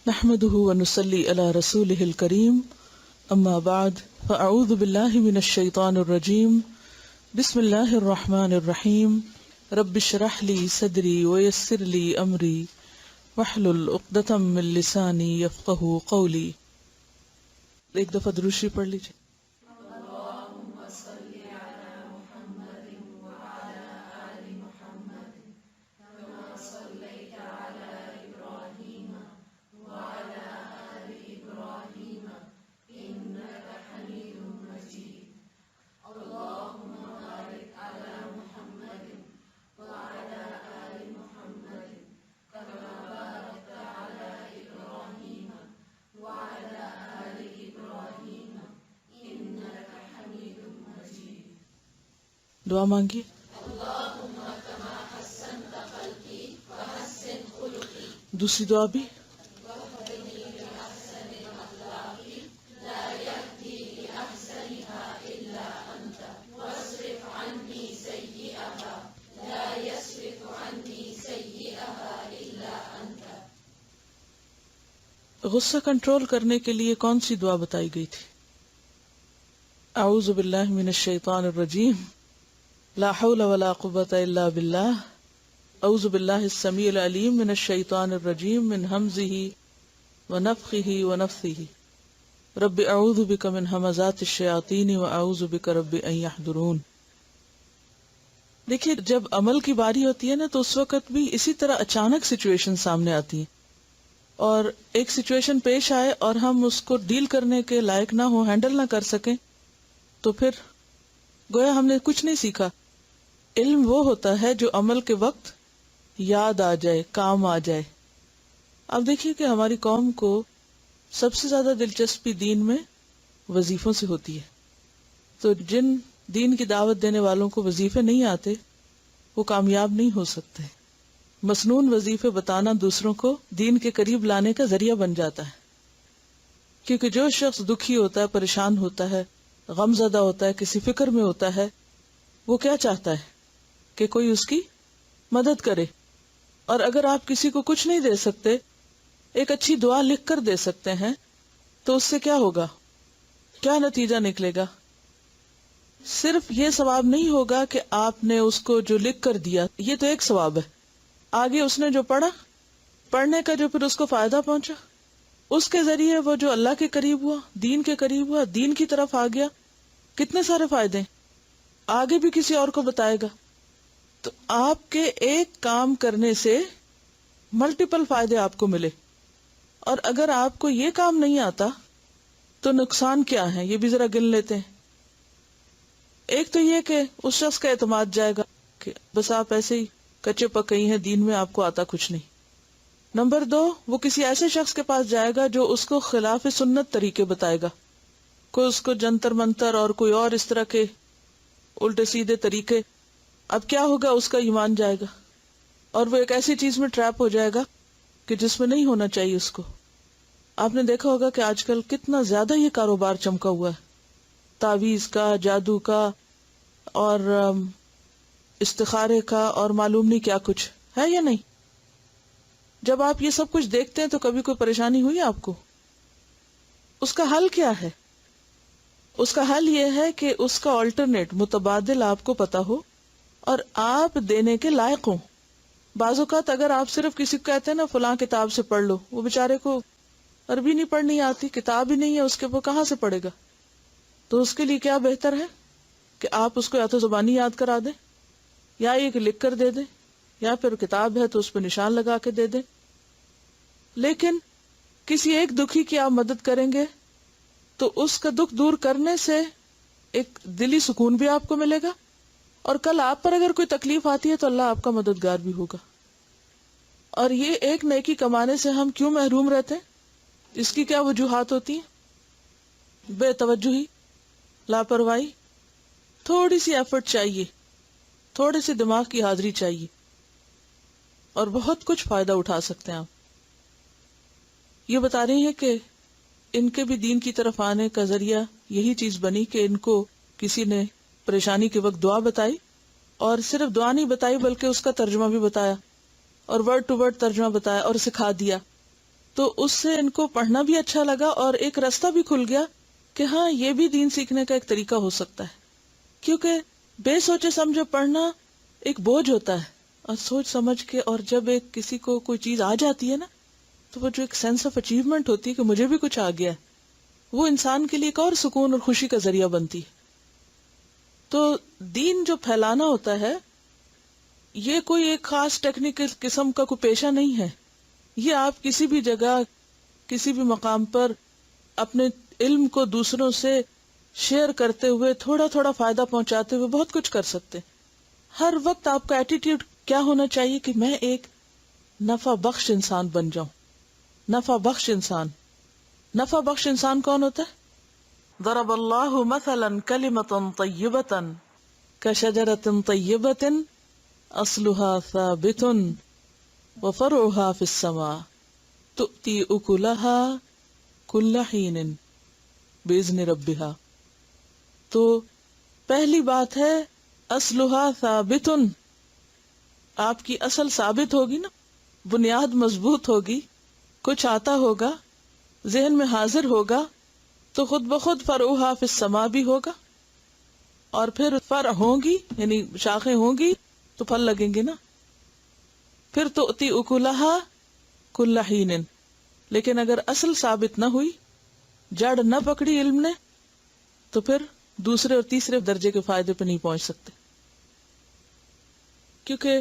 نحمده ونصلي على رسوله الكريم اما بعد فاعوذ بالله من الشيطان الرجيم بسم الله الرحمن الرحيم رب اشرح لي صدري ويسر لي امري واحلل عقدة من لساني يفقهوا قولي. ایک دفعہ درود شریف پڑھ لیجیے. دعا مانگیے. دوسری دعا بھی غصہ کنٹرول کرنے کے لیے کون سی دعا بتائی گئی تھی؟ اعوذ باللہ من الشیطان الرجیم لا حول ولا قوة الا باللہ اعوذ باللہ السمیع العلیم من الشیطان الرجیم من ہمزہ ونفخہ ونفثہ رب اعوذ بک من ہمزات الشیاطین واعوذ بک رب ان یحضرون. دیکھیے جب عمل کی باری ہوتی ہے نا تو اس وقت بھی اسی طرح اچانک سچویشن سامنے آتی ہیں اور ایک سچویشن پیش آئے اور ہم اس کو ڈیل کرنے کے لائق نہ ہو، ہینڈل نہ کر سکیں، تو پھر گویا ہم نے کچھ نہیں سیکھا. علم وہ ہوتا ہے جو عمل کے وقت یاد آ جائے، کام آ جائے. اب دیکھیے کہ ہماری قوم کو سب سے زیادہ دلچسپی دین میں وظیفوں سے ہوتی ہے، تو جن دین کی دعوت دینے والوں کو وظیفے نہیں آتے وہ کامیاب نہیں ہو سکتے. مسنون وظیفے بتانا دوسروں کو دین کے قریب لانے کا ذریعہ بن جاتا ہے، کیونکہ جو شخص دکھی ہوتا ہے، پریشان ہوتا ہے، غم زدہ ہوتا ہے، کسی فکر میں ہوتا ہے، وہ کیا چاہتا ہے کہ کوئی اس کی مدد کرے. اور اگر آپ کسی کو کچھ نہیں دے سکتے، ایک اچھی دعا لکھ کر دے سکتے ہیں تو اس سے کیا ہوگا، کیا نتیجہ نکلے گا؟ صرف یہ ثواب نہیں ہوگا کہ آپ نے اس کو جو لکھ کر دیا، یہ تو ایک ثواب ہے. آگے اس نے جو پڑھا، پڑھنے کا جو پھر اس کو فائدہ پہنچا، اس کے ذریعے وہ جو اللہ کے قریب ہوا، دین کے قریب ہوا، دین کی طرف آ گیا، کتنے سارے فائدے آگے بھی کسی اور کو بتائے گا. تو آپ کے ایک کام کرنے سے ملٹیپل فائدے آپ کو ملے. اور اگر آپ کو یہ کام نہیں آتا تو نقصان کیا ہے یہ بھی ذرا گن لیتے ہیں. ایک تو یہ کہ اس شخص کا اعتماد جائے گا کہ بس آپ ایسے ہی کچے پکئی ہیں، دین میں آپ کو آتا کچھ نہیں. نمبر 2، وہ کسی ایسے شخص کے پاس جائے گا جو اس کو خلاف سنت طریقے بتائے گا، کوئی اس کو جنتر منتر اور کوئی اور اس طرح کے الٹے سیدھے طریقے. اب کیا ہوگا، اس کا ایمان جائے گا اور وہ ایک ایسی چیز میں ٹریپ ہو جائے گا کہ جس میں نہیں ہونا چاہیے اس کو. آپ نے دیکھا ہوگا کہ آج کل کتنا زیادہ یہ کاروبار چمکا ہوا ہے، تعویذ کا، جادو کا اور استخارے کا اور معلوم نہیں کیا کچھ ہے یا نہیں. جب آپ یہ سب کچھ دیکھتے ہیں تو کبھی کوئی پریشانی ہوئی آپ کو؟ اس کا حل کیا ہے؟ اس کا حل یہ ہے کہ اس کا آلٹرنیٹ متبادل آپ کو پتا ہو اور آپ دینے کے لائق ہوں. بعض اوقات اگر آپ صرف کسی کو کہتے ہیں نا فلاں کتاب سے پڑھ لو، وہ بیچارے کو عربی نہیں پڑھنی آتی، کتاب ہی نہیں ہے اس کے، وہ کہاں سے پڑھے گا؟ تو اس کے لیے کیا بہتر ہے کہ آپ اس کو یا تو زبانی یاد کرا دیں، یا یہ لکھ کر دے دیں، یا پھر کتاب ہے تو اس پہ نشان لگا کے دے دیں. لیکن کسی ایک دکھی کی آپ مدد کریں گے تو اس کا دکھ دور کرنے سے ایک دلی سکون بھی آپ کو ملے گا، اور کل آپ پر اگر کوئی تکلیف آتی ہے تو اللہ آپ کا مددگار بھی ہوگا. اور یہ ایک نیکی کمانے سے ہم کیوں محروم رہتے ہیں؟ اس کی کیا وجوہات ہوتی ہیں؟ بے توجہی، لاپرواہی، تھوڑی سی ایفرٹ چاہیے، تھوڑے سے دماغ کی حاضری چاہیے اور بہت کچھ فائدہ اٹھا سکتے ہیں آپ. یہ بتا رہی ہیں کہ ان کے بھی دین کی طرف آنے کا ذریعہ یہی چیز بنی کہ ان کو کسی نے پریشانی کے وقت دعا بتائی، اور صرف دعا نہیں بتائی بلکہ اس کا ترجمہ بھی بتایا اور ورڈ ٹو ورڈ ترجمہ بتایا اور سکھا دیا تو اس سے ان کو پڑھنا بھی اچھا لگا اور ایک راستہ بھی کھل گیا کہ ہاں یہ بھی دین سیکھنے کا ایک طریقہ ہو سکتا ہے. کیونکہ بے سوچے سمجھے پڑھنا ایک بوجھ ہوتا ہے، اور سوچ سمجھ کے، اور جب ایک کسی کو کوئی چیز آ جاتی ہے نا تو وہ جو ایک سینس آف اچیومنٹ ہوتی ہے کہ مجھے بھی کچھ آ گیا ہے، وہ انسان کے لیے ایک اور سکون اور خوشی کا ذریعہ بنتی ہے. تو دین جو پھیلانا ہوتا ہے یہ کوئی ایک خاص ٹیکنیکل قسم کا کوئی پیشہ نہیں ہے. یہ آپ کسی بھی جگہ کسی بھی مقام پر اپنے علم کو دوسروں سے شیئر کرتے ہوئے تھوڑا تھوڑا فائدہ پہنچاتے ہوئے بہت کچھ کر سکتے. ہر وقت آپ کا ایٹیٹیوڈ کیا ہونا چاہیے کہ میں ایک نفع بخش انسان بن جاؤں. نفع بخش انسان. نفع بخش انسان کون ہوتا ہے؟ ضرب اللہ مثلا کلمۃ طیبۃ کشجرۃ طیبۃ اصلها ثابت وفرعها في السماء تؤتی اکلها کل حین باذن ربها. تو پہلی بات ہے اصلها ثابت، آپ کی اصل ثابت ہوگی نا، بنیاد مضبوط ہوگی، کچھ آتا ہوگا، ذہن میں حاضر ہوگا، تو خود بخود فرعها فی السماء بھی ہوگا، اور پھر فرع ہوں گی یعنی شاخیں ہوں گی تو پھل لگیں گے نا. پھر تؤتی اکلها کل حین. لیکن اگر اصل ثابت نہ ہوئی، جڑ نہ پکڑی علم نے، تو پھر دوسرے اور تیسرے درجے کے فائدے پہ نہیں پہنچ سکتے. کیونکہ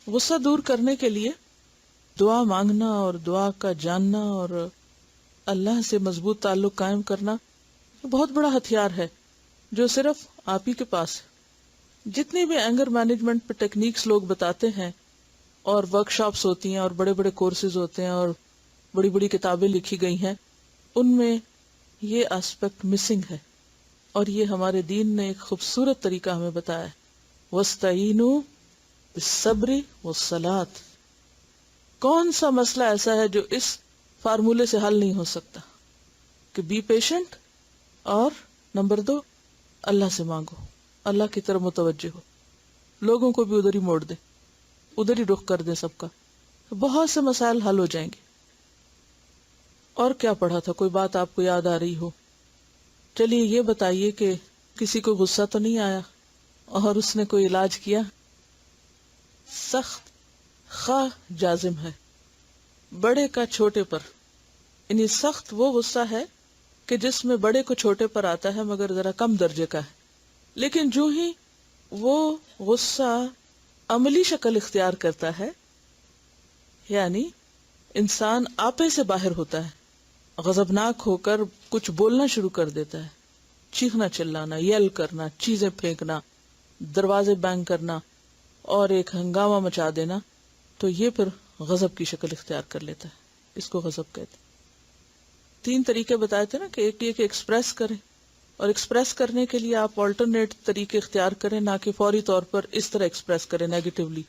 غصہ دور کرنے کے لیے دعا مانگنا اور دعا کا جاننا اور اللہ سے مضبوط تعلق قائم کرنا بہت بڑا ہتھیار ہے جو صرف آپ ہی کے پاس ہے. جتنی بھی اینگر مینجمنٹ پہ ٹیکنیکس لوگ بتاتے ہیں اور ورک شاپس ہوتی ہیں اور بڑے بڑے کورسز ہوتے ہیں اور بڑی بڑی کتابیں لکھی گئی ہیں، ان میں یہ اسپیکٹ مسنگ ہے. اور یہ ہمارے دین نے ایک خوبصورت طریقہ ہمیں بتایا ہے، وَاسْتَعِینُوا بِالصَّبْرِ وَالصَّلَاةِ. کون سا مسئلہ ایسا ہے جو اس فارمولے سے حل نہیں ہو سکتا کہ بی پیشنٹ، اور نمبر 2 اللہ سے مانگو، اللہ کی طرف متوجہ ہو، لوگوں کو بھی ادھر ہی موڑ دے، ادھر ہی رخ کر دے سب کا، بہت سے مسائل حل ہو جائیں گے. اور کیا پڑھا تھا؟ کوئی بات آپ کو یاد آ رہی ہو؟ چلیے یہ بتائیے کہ کسی کو غصہ تو نہیں آیا اور اس نے کوئی علاج کیا؟ سخت خواہ جازم ہے بڑے کا چھوٹے پر، یعنی سخت وہ غصہ ہے کہ جس میں بڑے کو چھوٹے پر آتا ہے مگر ذرا کم درجے کا ہے. لیکن جو ہی وہ غصہ عملی شکل اختیار کرتا ہے، یعنی انسان آپے سے باہر ہوتا ہے، غضبناک ہو کر کچھ بولنا شروع کر دیتا ہے، چیخنا چلانا، یل کرنا، چیزیں پھینکنا، دروازے بینگ کرنا اور ایک ہنگامہ مچا دینا، تو یہ پھر غضب کی شکل اختیار کر لیتا ہے. اس کو غضب کہتے ہیں. 3 طریقے بتائے تھے نا کہ ایک یہ کہ ایکسپریس کریں، اور ایکسپریس کرنے کے لیے آپ آلٹرنیٹ طریقے اختیار کریں، نہ کہ فوری طور پر اس طرح ایکسپریس کریں نیگیٹیولی.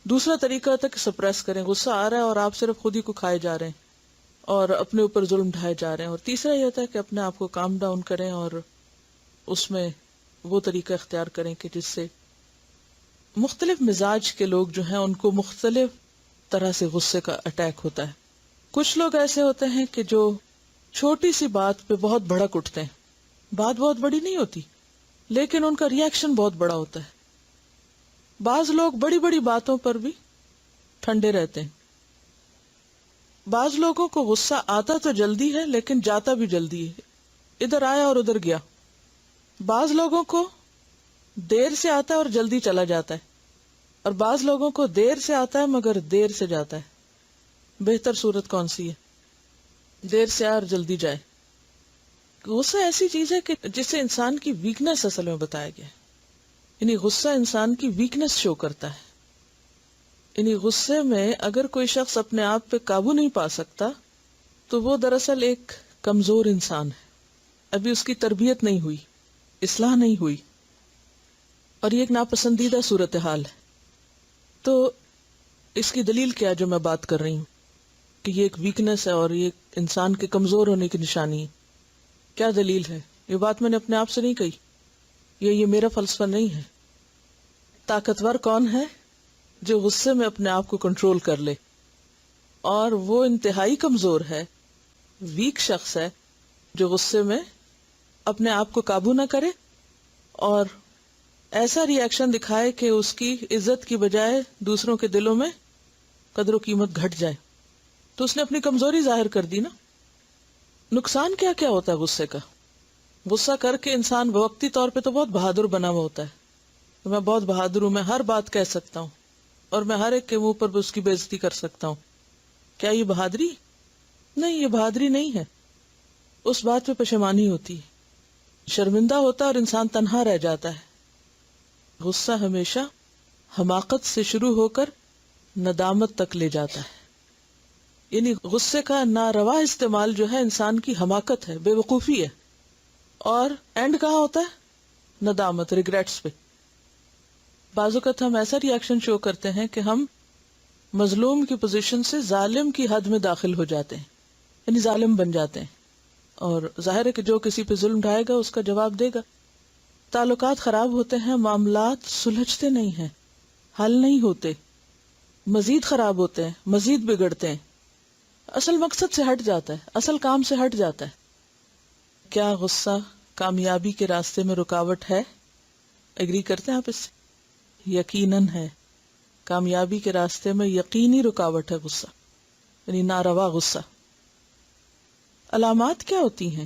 دوسرا طریقہ ہوتا ہے کہ سپریس کریں، غصہ آ رہا ہے اور آپ صرف خود ہی کو کھائے جا رہے ہیں اور اپنے اوپر ظلم ڈھائے جا رہے ہیں. اور تیسرا یہ ہوتا ہے کہ اپنے آپ کو کام ڈاؤن کریں اور اس میں وہ طریقہ اختیار کریں کہ جس سے مختلف مزاج کے لوگ جو ہیں ان کو مختلف طرح سے غصے کا اٹیک ہوتا ہے. کچھ لوگ ایسے ہوتے ہیں کہ جو چھوٹی سی بات پہ بہت بھڑک اٹھتے ہیں، بات بہت بڑی نہیں ہوتی لیکن ان کا ری ایکشن بہت بڑا ہوتا ہے. بعض لوگ بڑی بڑی باتوں پر بھی ٹھنڈے رہتے ہیں. بعض لوگوں کو غصہ آتا تو جلدی ہے لیکن جاتا بھی جلدی ہے، ادھر آیا اور ادھر گیا. بعض لوگوں کو دیر سے آتا ہے اور جلدی چلا جاتا ہے، اور بعض لوگوں کو دیر سے آتا ہے مگر دیر سے جاتا ہے. بہتر صورت کون سی ہے؟ دیر سے آئے اور جلدی جائے. غصہ ایسی چیز ہے کہ جسے انسان کی ویکنس اصل میں بتایا گیا ہے. یعنی غصہ انسان کی ویکنس شو کرتا ہے. یعنی غصے میں اگر کوئی شخص اپنے آپ پہ قابو نہیں پا سکتا تو وہ دراصل ایک کمزور انسان ہے، ابھی اس کی تربیت نہیں ہوئی، اصلاح نہیں ہوئی، اور یہ ایک ناپسندیدہ صورتحال ہے. تو اس کی دلیل کیا جو میں بات کر رہی ہوں کہ یہ ایک ویکنس ہے اور یہ انسان کے کمزور ہونے کی نشانی ہے. کیا دلیل ہے؟ یہ بات میں نے اپنے آپ سے نہیں کہی، یہ میرا فلسفہ نہیں ہے. طاقتور کون ہے؟ جو غصے میں اپنے آپ کو کنٹرول کر لے. اور وہ انتہائی کمزور ہے، ویک شخص ہے، جو غصے میں اپنے آپ کو قابو نہ کرے اور ایسا ری ایکشن دکھائے کہ اس کی عزت کی بجائے دوسروں کے دلوں میں قدر و قیمت گھٹ جائے، تو اس نے اپنی کمزوری ظاہر کر دی نا۔ نقصان کیا کیا ہوتا ہے غصے کا؟ غصہ کر کے انسان وقتی طور پہ تو بہت بہادر بنا ہوا ہوتا ہے، میں بہت بہادر ہوں، میں ہر بات کہہ سکتا ہوں اور میں ہر ایک کے منہ پر اس کی بے عزتی کر سکتا ہوں۔ کیا یہ بہادری؟ نہیں، یہ بہادری نہیں ہے۔ اس بات پہ پشیمانی ہوتی ہے، شرمندہ ہوتا ہے اور انسان تنہا رہ جاتا ہے۔ غصہ ہمیشہ حماقت سے شروع ہو کر ندامت تک لے جاتا ہے، یعنی غصے کا ناروا استعمال جو ہے انسان کی حماقت ہے، بے وقوفی ہے، اور اینڈ کہاں ہوتا ہے؟ ندامت، ریگریٹس پہ۔ بعض اوقات ہم ایسا ری ایکشن شو کرتے ہیں کہ ہم مظلوم کی پوزیشن سے ظالم کی حد میں داخل ہو جاتے ہیں، یعنی ظالم بن جاتے ہیں، اور ظاہر ہے کہ جو کسی پہ ظلم ڈھائے گا اس کا جواب دے گا۔ تعلقات خراب ہوتے ہیں، معاملات سلجھتے نہیں ہیں، حل نہیں ہوتے، مزید خراب ہوتے ہیں، مزید بگڑتے ہیں، اصل مقصد سے ہٹ جاتا ہے، اصل کام سے ہٹ جاتا ہے۔ کیا غصہ کامیابی کے راستے میں رکاوٹ ہے؟ ایگری کرتے ہیں آپ اس سے؟ یقیناً ہے، کامیابی کے راستے میں یقینی رکاوٹ ہے غصہ، یعنی ناروا غصہ۔ علامات کیا ہوتی ہیں؟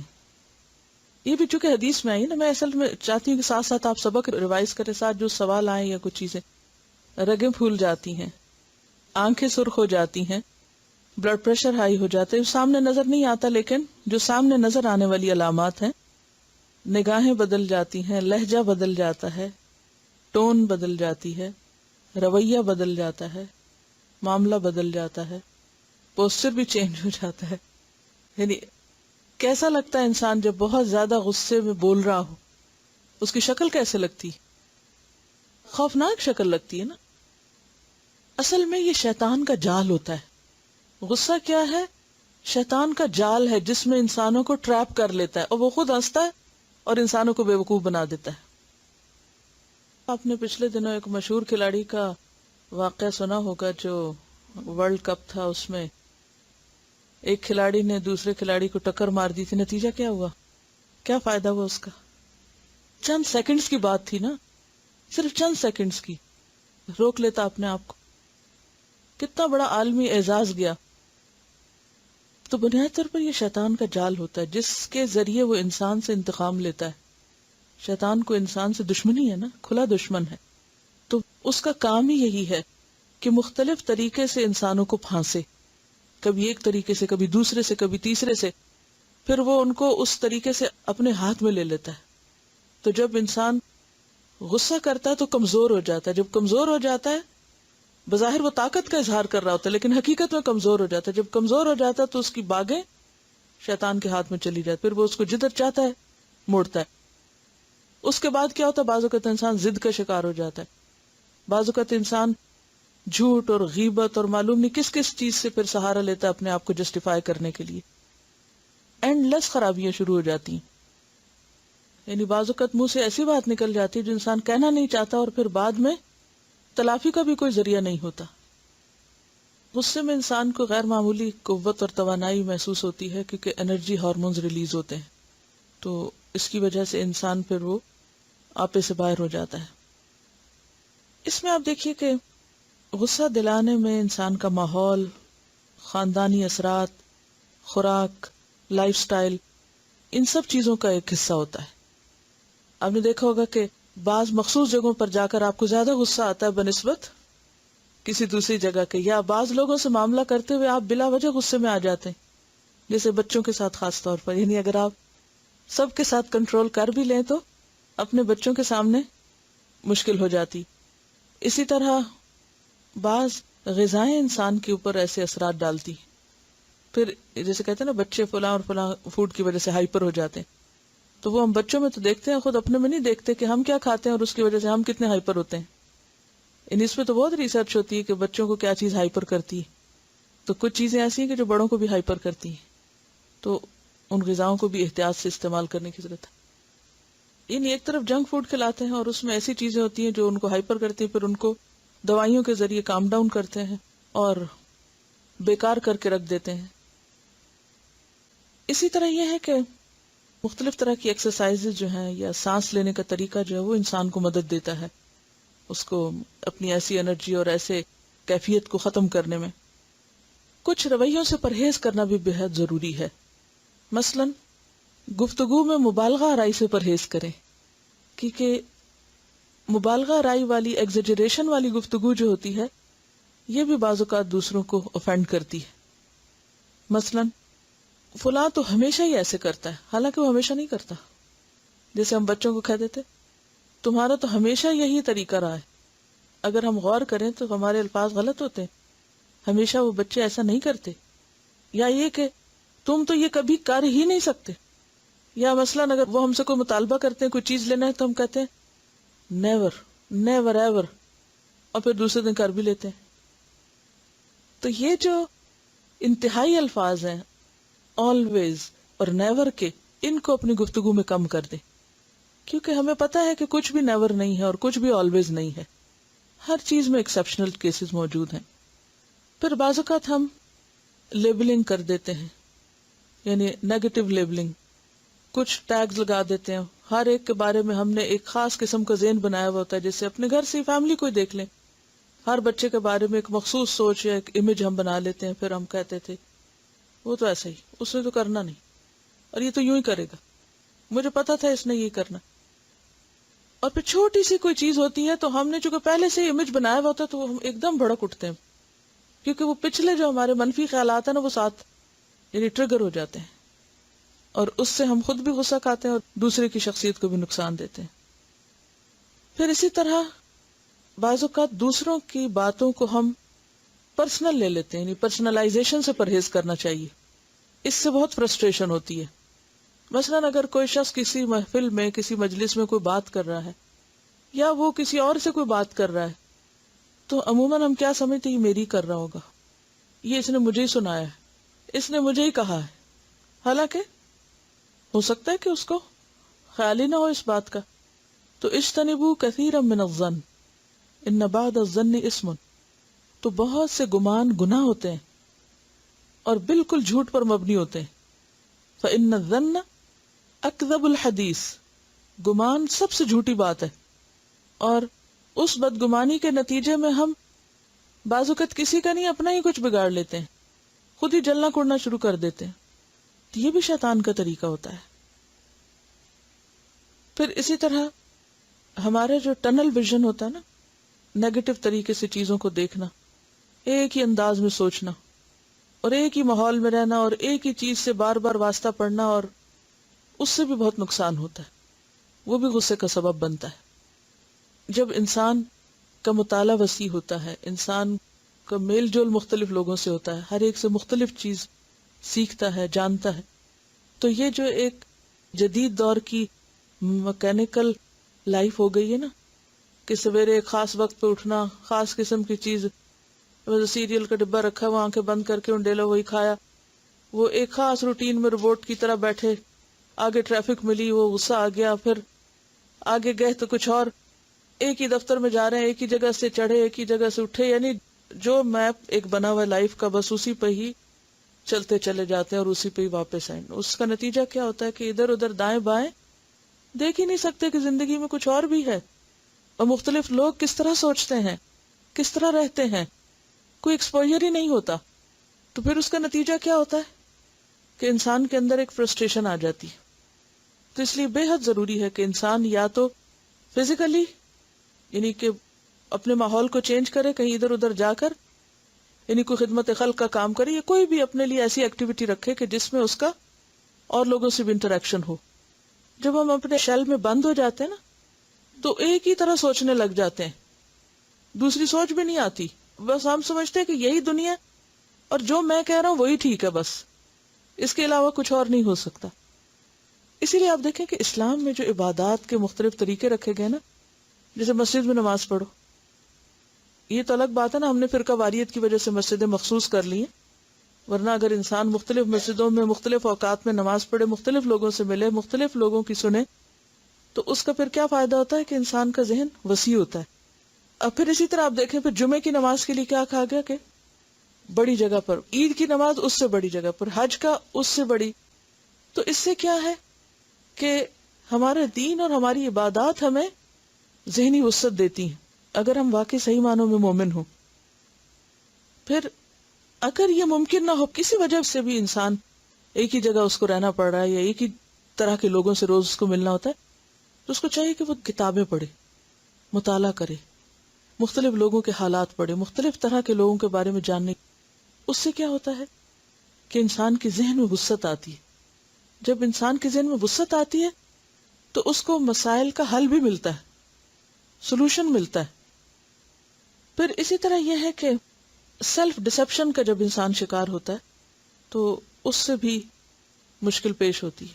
یہ بھی چونکہ حدیث میں آئی نا، میں اصل میں چاہتی ہوں کہ ساتھ ساتھ آپ سبق ریوائز کریں، ساتھ جو سوال آئیں یا کچھ چیزیں۔ رگیں پھول جاتی ہیں، آنکھیں سرخ ہو جاتی ہیں، بلڈ پریشر ہائی ہو جاتا ہے، سامنے نظر نہیں آتا لیکن جو سامنے نظر آنے والی علامات ہیں، نگاہیں بدل جاتی ہیں، لہجہ بدل جاتا ہے، ٹون بدل جاتی ہے، رویہ بدل جاتا ہے، معاملہ بدل جاتا ہے، پوسچر بھی چینج ہو جاتا ہے۔ یعنی کیسا لگتا ہے انسان جب بہت زیادہ غصے میں بول رہا ہو؟ اس کی شکل کیسے لگتی؟ خوفناک شکل لگتی ہے نا۔ اصل میں یہ شیطان کا جال ہوتا ہے۔ غصہ کیا ہے؟ شیطان کا جال ہے جس میں انسانوں کو ٹریپ کر لیتا ہے، اور وہ خود ہنستا ہے اور انسانوں کو بے وقوف بنا دیتا ہے۔ آپ نے پچھلے دنوں ایک مشہور کھلاڑی کا واقعہ سنا ہوگا، جو ورلڈ کپ تھا، اس میں ایک کھلاڑی نے دوسرے کھلاڑی کو ٹکر مار دی تھی۔ نتیجہ کیا ہوا؟ کیا فائدہ ہوا اس کا؟ چند سیکنڈز کی بات تھی نا، صرف چند سیکنڈز کی، روک لیتا اپنے آپ کو، کتنا بڑا عالمی اعزاز گیا۔ تو بنیادی طور پر یہ شیطان کا جال ہوتا ہے جس کے ذریعے وہ انسان سے انتقام لیتا ہے۔ شیطان کو انسان سے دشمنی ہے نا، کھلا دشمن ہے، تو اس کا کام ہی یہی ہے کہ مختلف طریقے سے انسانوں کو پھانسے، کبھی ایک طریقے سے، کبھی دوسرے سے، کبھی تیسرے سے، پھر وہ ان کو اس طریقے سے اپنے ہاتھ میں لے لیتا ہے۔ تو جب انسان غصہ کرتا ہے تو کمزور ہو جاتا ہے، جب کمزور ہو جاتا ہے بظاہر وہ طاقت کا اظہار کر رہا ہوتا ہے لیکن حقیقت میں کمزور ہو جاتا ہے، جب کمزور ہو جاتا ہے تو اس کی باگیں شیطان کے ہاتھ میں چلی جاتی، پھر وہ اس کو جدھر چاہتا ہے موڑتا ہے۔ اس کے بعد کیا ہوتا ہے؟ بعض اوقات انسان ضد کا شکار ہو جاتا ہے، بعض اوقات انسان جھوٹ اور غیبت اور معلوم نہیں کس کس چیز سے پھر سہارا لیتا ہے اپنے آپ کو جسٹیفائی کرنے کے لیے۔ اینڈ لیس خرابیاں شروع ہو جاتی ہیں، یعنی بعض اوقات منہ سے ایسی بات نکل جاتی ہے جو انسان کہنا نہیں چاہتا، اور پھر بعد میں تلافی کا بھی کوئی ذریعہ نہیں ہوتا۔ غصے میں انسان کو غیر معمولی قوت اور توانائی محسوس ہوتی ہے، کیونکہ انرجی ہارمونز ریلیز ہوتے ہیں، تو اس کی وجہ سے انسان پھر وہ آپے سے باہر ہو جاتا ہے۔ اس میں آپ دیکھیے کہ غصہ دلانے میں انسان کا ماحول، خاندانی اثرات، خوراک، لائف سٹائل، ان سب چیزوں کا ایک حصہ ہوتا ہے۔ آپ نے دیکھا ہوگا کہ بعض مخصوص جگہوں پر جا کر آپ کو زیادہ غصہ آتا ہے بنسبت کسی دوسری جگہ کے، یا بعض لوگوں سے معاملہ کرتے ہوئے آپ بلا وجہ غصے میں آ جاتے ہیں، جیسے بچوں کے ساتھ خاص طور پر۔ یعنی اگر آپ سب کے ساتھ کنٹرول کر بھی لیں تو اپنے بچوں کے سامنے مشکل ہو جاتی۔ اسی طرح بعض غذائیں انسان کے اوپر ایسے اثرات ڈالتی، پھر جیسے کہتے ہیں نا بچے فلاں اور فلاں فوڈ کی وجہ سے ہائپر ہو جاتے ہیں، تو وہ ہم بچوں میں تو دیکھتے ہیں، خود اپنے میں نہیں دیکھتے کہ ہم کیا کھاتے ہیں اور اس کی وجہ سے ہم کتنے ہائپر ہوتے ہیں۔ اس پہ تو بہت ریسرچ ہوتی ہے کہ بچوں کو کیا چیز ہائپر کرتی ہے، تو کچھ چیزیں ایسی ہیں کہ جو بڑوں کو بھی ہائپر کرتی ہیں، تو ان غذاؤں کو بھی احتیاط سے استعمال کرنے کی ضرورت ہے۔ ایک طرف جنک فوڈ کھلاتے ہیں اور اس میں ایسی چیزیں ہوتی ہیں جو ان کو ہائپر کرتی ہیں، پھر ان کو دوائیوں کے ذریعے کام ڈاؤن کرتے ہیں، اور بیکار کر کے رکھ دیتے ہیں. اسی طرح یہ ہے کہ مختلف طرح کی ایکسرسائز جو ہیں یا سانس لینے کا طریقہ جو ہے وہ انسان کو مدد دیتا ہے اس کو اپنی ایسی انرجی اور ایسے کیفیت کو ختم کرنے میں. کچھ رویوں سے پرہیز کرنا بھی بہت ضروری ہے. مثلا گفتگو میں مبالغہ آرائی سے پرہیز کریں، کیونکہ مبالغہ آرائی والی ایگزیجریشن والی گفتگو جو ہوتی ہے یہ بھی بعض اوقات دوسروں کو افینڈ کرتی ہے. مثلا فلاں تو ہمیشہ ہی ایسے کرتا ہے، حالانکہ وہ ہمیشہ نہیں کرتا. جیسے ہم بچوں کو کہہ دیتے تمہارا تو ہمیشہ یہی طریقہ رہا ہے. اگر ہم غور کریں تو ہمارے الفاظ غلط ہوتے ہیں. ہمیشہ وہ بچے ایسا نہیں کرتے. یا یہ کہ تم تو یہ کبھی کر ہی نہیں سکتے. یا مثلاً اگر وہ ہم سے کوئی مطالبہ کرتے ہیں کوئی چیز لینا ہے تو ہم کہتے ہیں نیور نیور ایور، اور پھر دوسرے دن کر بھی لیتے ہیں. تو یہ جو انتہائی الفاظ ہیں آلویز اور نیور کے، ان کو اپنی گفتگو میں کم کر دیں، کیونکہ ہمیں پتا ہے کہ کچھ بھی نیور نہیں ہے اور کچھ بھی آلویز نہیں ہے. ہر چیز میں ایکسیپشنل کیسز موجود ہیں. پھر بعض اوقات ہم لیبلنگ کر دیتے ہیں، یعنی نیگیٹو لیبلنگ. کچھ ٹیگز لگا دیتے ہیں. ہر ایک کے بارے میں ہم نے ایک خاص قسم کا ذہن بنایا ہوا ہوتا ہے. جیسے اپنے گھر سے فیملی کو دیکھ لیں، ہر بچے کے بارے میں ایک مخصوص سوچ یا ایک امیج ہم بنا لیتے ہیں. پھر ہم کہتے تھے وہ تو ایسا ہی، اس نے تو کرنا نہیں، اور یہ تو یوں ہی کرے گا، مجھے پتا تھا اس نے یہ کرنا. اور پھر چھوٹی سی کوئی چیز ہوتی ہے تو ہم نے چونکہ پہلے سے امیج بنایا ہوا ہوتا ہے تو ہم ایک دم بھڑک اٹھتے ہیں، کیونکہ وہ پچھلے جو ہمارے منفی خیالات ہیں نا وہ ساتھ یعنی ٹریگر ہو جاتے ہیں، اور اس سے ہم خود بھی غصہ کھاتے ہیں اور دوسرے کی شخصیت کو بھی نقصان دیتے ہیں. پھر اسی طرح بعض اوقات دوسروں کی باتوں کو ہم پرسنل لے لیتے ہیں، یعنی پرسنلائزیشن سے پرہیز کرنا چاہیے. اس سے بہت فرسٹریشن ہوتی ہے. مثلاً اگر کوئی شخص کسی محفل میں کسی مجلس میں کوئی بات کر رہا ہے یا وہ کسی اور سے کوئی بات کر رہا ہے تو عموماً ہم کیا سمجھتے ہیں یہ میری کر رہا ہوگا، یہ اس نے مجھے ہی سنایا ہے، اس نے مجھے ہی کہا ہے. حالانکہ ہو سکتا ہے کہ اس کو خیال ہی نہ ہو اس بات کا. تو اجتنبوا کثیرا من الظن ان بعض الظن اسم. تو بہت سے گمان گناہ ہوتے ہیں اور بالکل جھوٹ پر مبنی ہوتے ہیں. فإن الظن اکذب الحدیث. گمان سب سے جھوٹی بات ہے، اور اس بدگمانی کے نتیجے میں ہم بعض اوقات کسی کا نہیں اپنا ہی کچھ بگاڑ لیتے ہیں، خود ہی جلنا کوڑنا شروع کر دیتے ہیں. تو یہ بھی شیطان کا طریقہ ہوتا ہے. پھر اسی طرح ہمارا جو ٹنل ویژن ہوتا ہے نا، نیگیٹو طریقے سے چیزوں کو دیکھنا، ایک ہی انداز میں سوچنا اور ایک ہی ماحول میں رہنا اور ایک ہی چیز سے بار بار واسطہ پڑھنا، اور اس سے بھی بہت نقصان ہوتا ہے، وہ بھی غصے کا سبب بنتا ہے. جب انسان کا مطالعہ وسیع ہوتا ہے، انسان کا میل جول مختلف لوگوں سے ہوتا ہے، ہر ایک سے مختلف چیز سیکھتا ہے، جانتا ہے، تو یہ جو ایک جدید دور کی مکینیکل لائف ہو گئی ہے نا، کہ سویرے ایک خاص وقت پہ اٹھنا، خاص قسم کی چیز، سیریل کا ڈبہ رکھا ہوا آنکھیں بند کر کے انڈیلا وہی کھایا، وہ ایک خاص روٹین میں روبوٹ کی طرح بیٹھے، آگے ٹریفک ملی وہ غصہ آ گیا، پھر آگے گئے تو کچھ اور، ایک ہی دفتر میں جا رہے ہیں، ایک ہی جگہ سے چڑھے، ایک ہی جگہ سے اٹھے، یعنی جو میپ ایک بنا ہوا لائف کا بس اسی پہ ہی چلتے چلے جاتے ہیں اور اسی پہ ہی واپس آئیں. اس کا نتیجہ کیا ہوتا ہے کہ ادھر ادھر دائیں بائیں دیکھ ہی نہیں سکتے کہ زندگی میں کچھ اور بھی ہے، اور مختلف لوگ کس طرح سوچتے ہیں، کس طرح رہتے ہیں، کوئی ایکسپوجر ہی نہیں ہوتا. تو پھر اس کا نتیجہ کیا ہوتا ہے کہ انسان کے اندر ایک فرسٹریشن آ جاتی ہے. تو اس لیے بے حد ضروری ہے کہ انسان یا تو فزیکلی یعنی کہ اپنے ماحول کو چینج کرے، کہیں ادھر ادھر جا کر یعنی کوئی خدمت خلق کا کام کرے، یا کوئی بھی اپنے لیے ایسی ایکٹیویٹی رکھے کہ جس میں اس کا اور لوگوں سے بھی انٹریکشن ہو. جب ہم اپنے شیل میں بند ہو جاتے ہیں نا تو ایک ہی طرح سوچنے لگ جاتے ہیں، دوسری سوچ بھی نہیں آتی، بس ہم سمجھتے ہیں کہ یہی دنیا اور جو میں کہہ رہا ہوں وہی ٹھیک ہے، بس اس کے علاوہ کچھ اور نہیں ہو سکتا. اسی لیے آپ دیکھیں کہ اسلام میں جو عبادات کے مختلف طریقے رکھے گئے نا، جیسے مسجد میں نماز پڑھو، یہ تو الگ بات ہے نا، ہم نے فرقہ واریت کی وجہ سے مسجدیں مخصوص کر لی ہیں، ورنہ اگر انسان مختلف مسجدوں میں مختلف اوقات میں نماز پڑھے، مختلف لوگوں سے ملے، مختلف لوگوں کی سنے، تو اس کا پھر کیا فائدہ ہوتا ہے کہ انسان کا ذہن وسیع ہوتا ہے. اب پھر اسی طرح آپ دیکھیں پھر جمعے کی نماز کے لیے کیا کہا گیا کہ بڑی جگہ پر، عید کی نماز اس سے بڑی جگہ پر، حج کا اس سے بڑی. تو اس سے کیا ہے کہ ہمارے دین اور ہماری عبادات ہمیں ذہنی وسعت دیتی ہیں اگر ہم واقعی صحیح معنوں میں مومن ہوں. پھر اگر یہ ممکن نہ ہو، کسی وجہ سے بھی انسان ایک ہی جگہ اس کو رہنا پڑ رہا ہے یا ایک ہی طرح کے لوگوں سے روز اس کو ملنا ہوتا ہے، تو اس کو چاہیے کہ وہ کتابیں پڑھے، مطالعہ کرے، مختلف لوگوں کے حالات پڑھے، مختلف طرح کے لوگوں کے بارے میں جاننے. اس سے کیا ہوتا ہے کہ انسان کے ذہن میں وسعت آتی ہے. جب انسان کے ذہن میں وسعت آتی ہے تو اس کو مسائل کا حل بھی ملتا ہے، سولوشن ملتا ہے. پھر اسی طرح یہ ہے کہ سیلف ڈسپشن کا جب انسان شکار ہوتا ہے تو اس سے بھی مشکل پیش ہوتی ہے.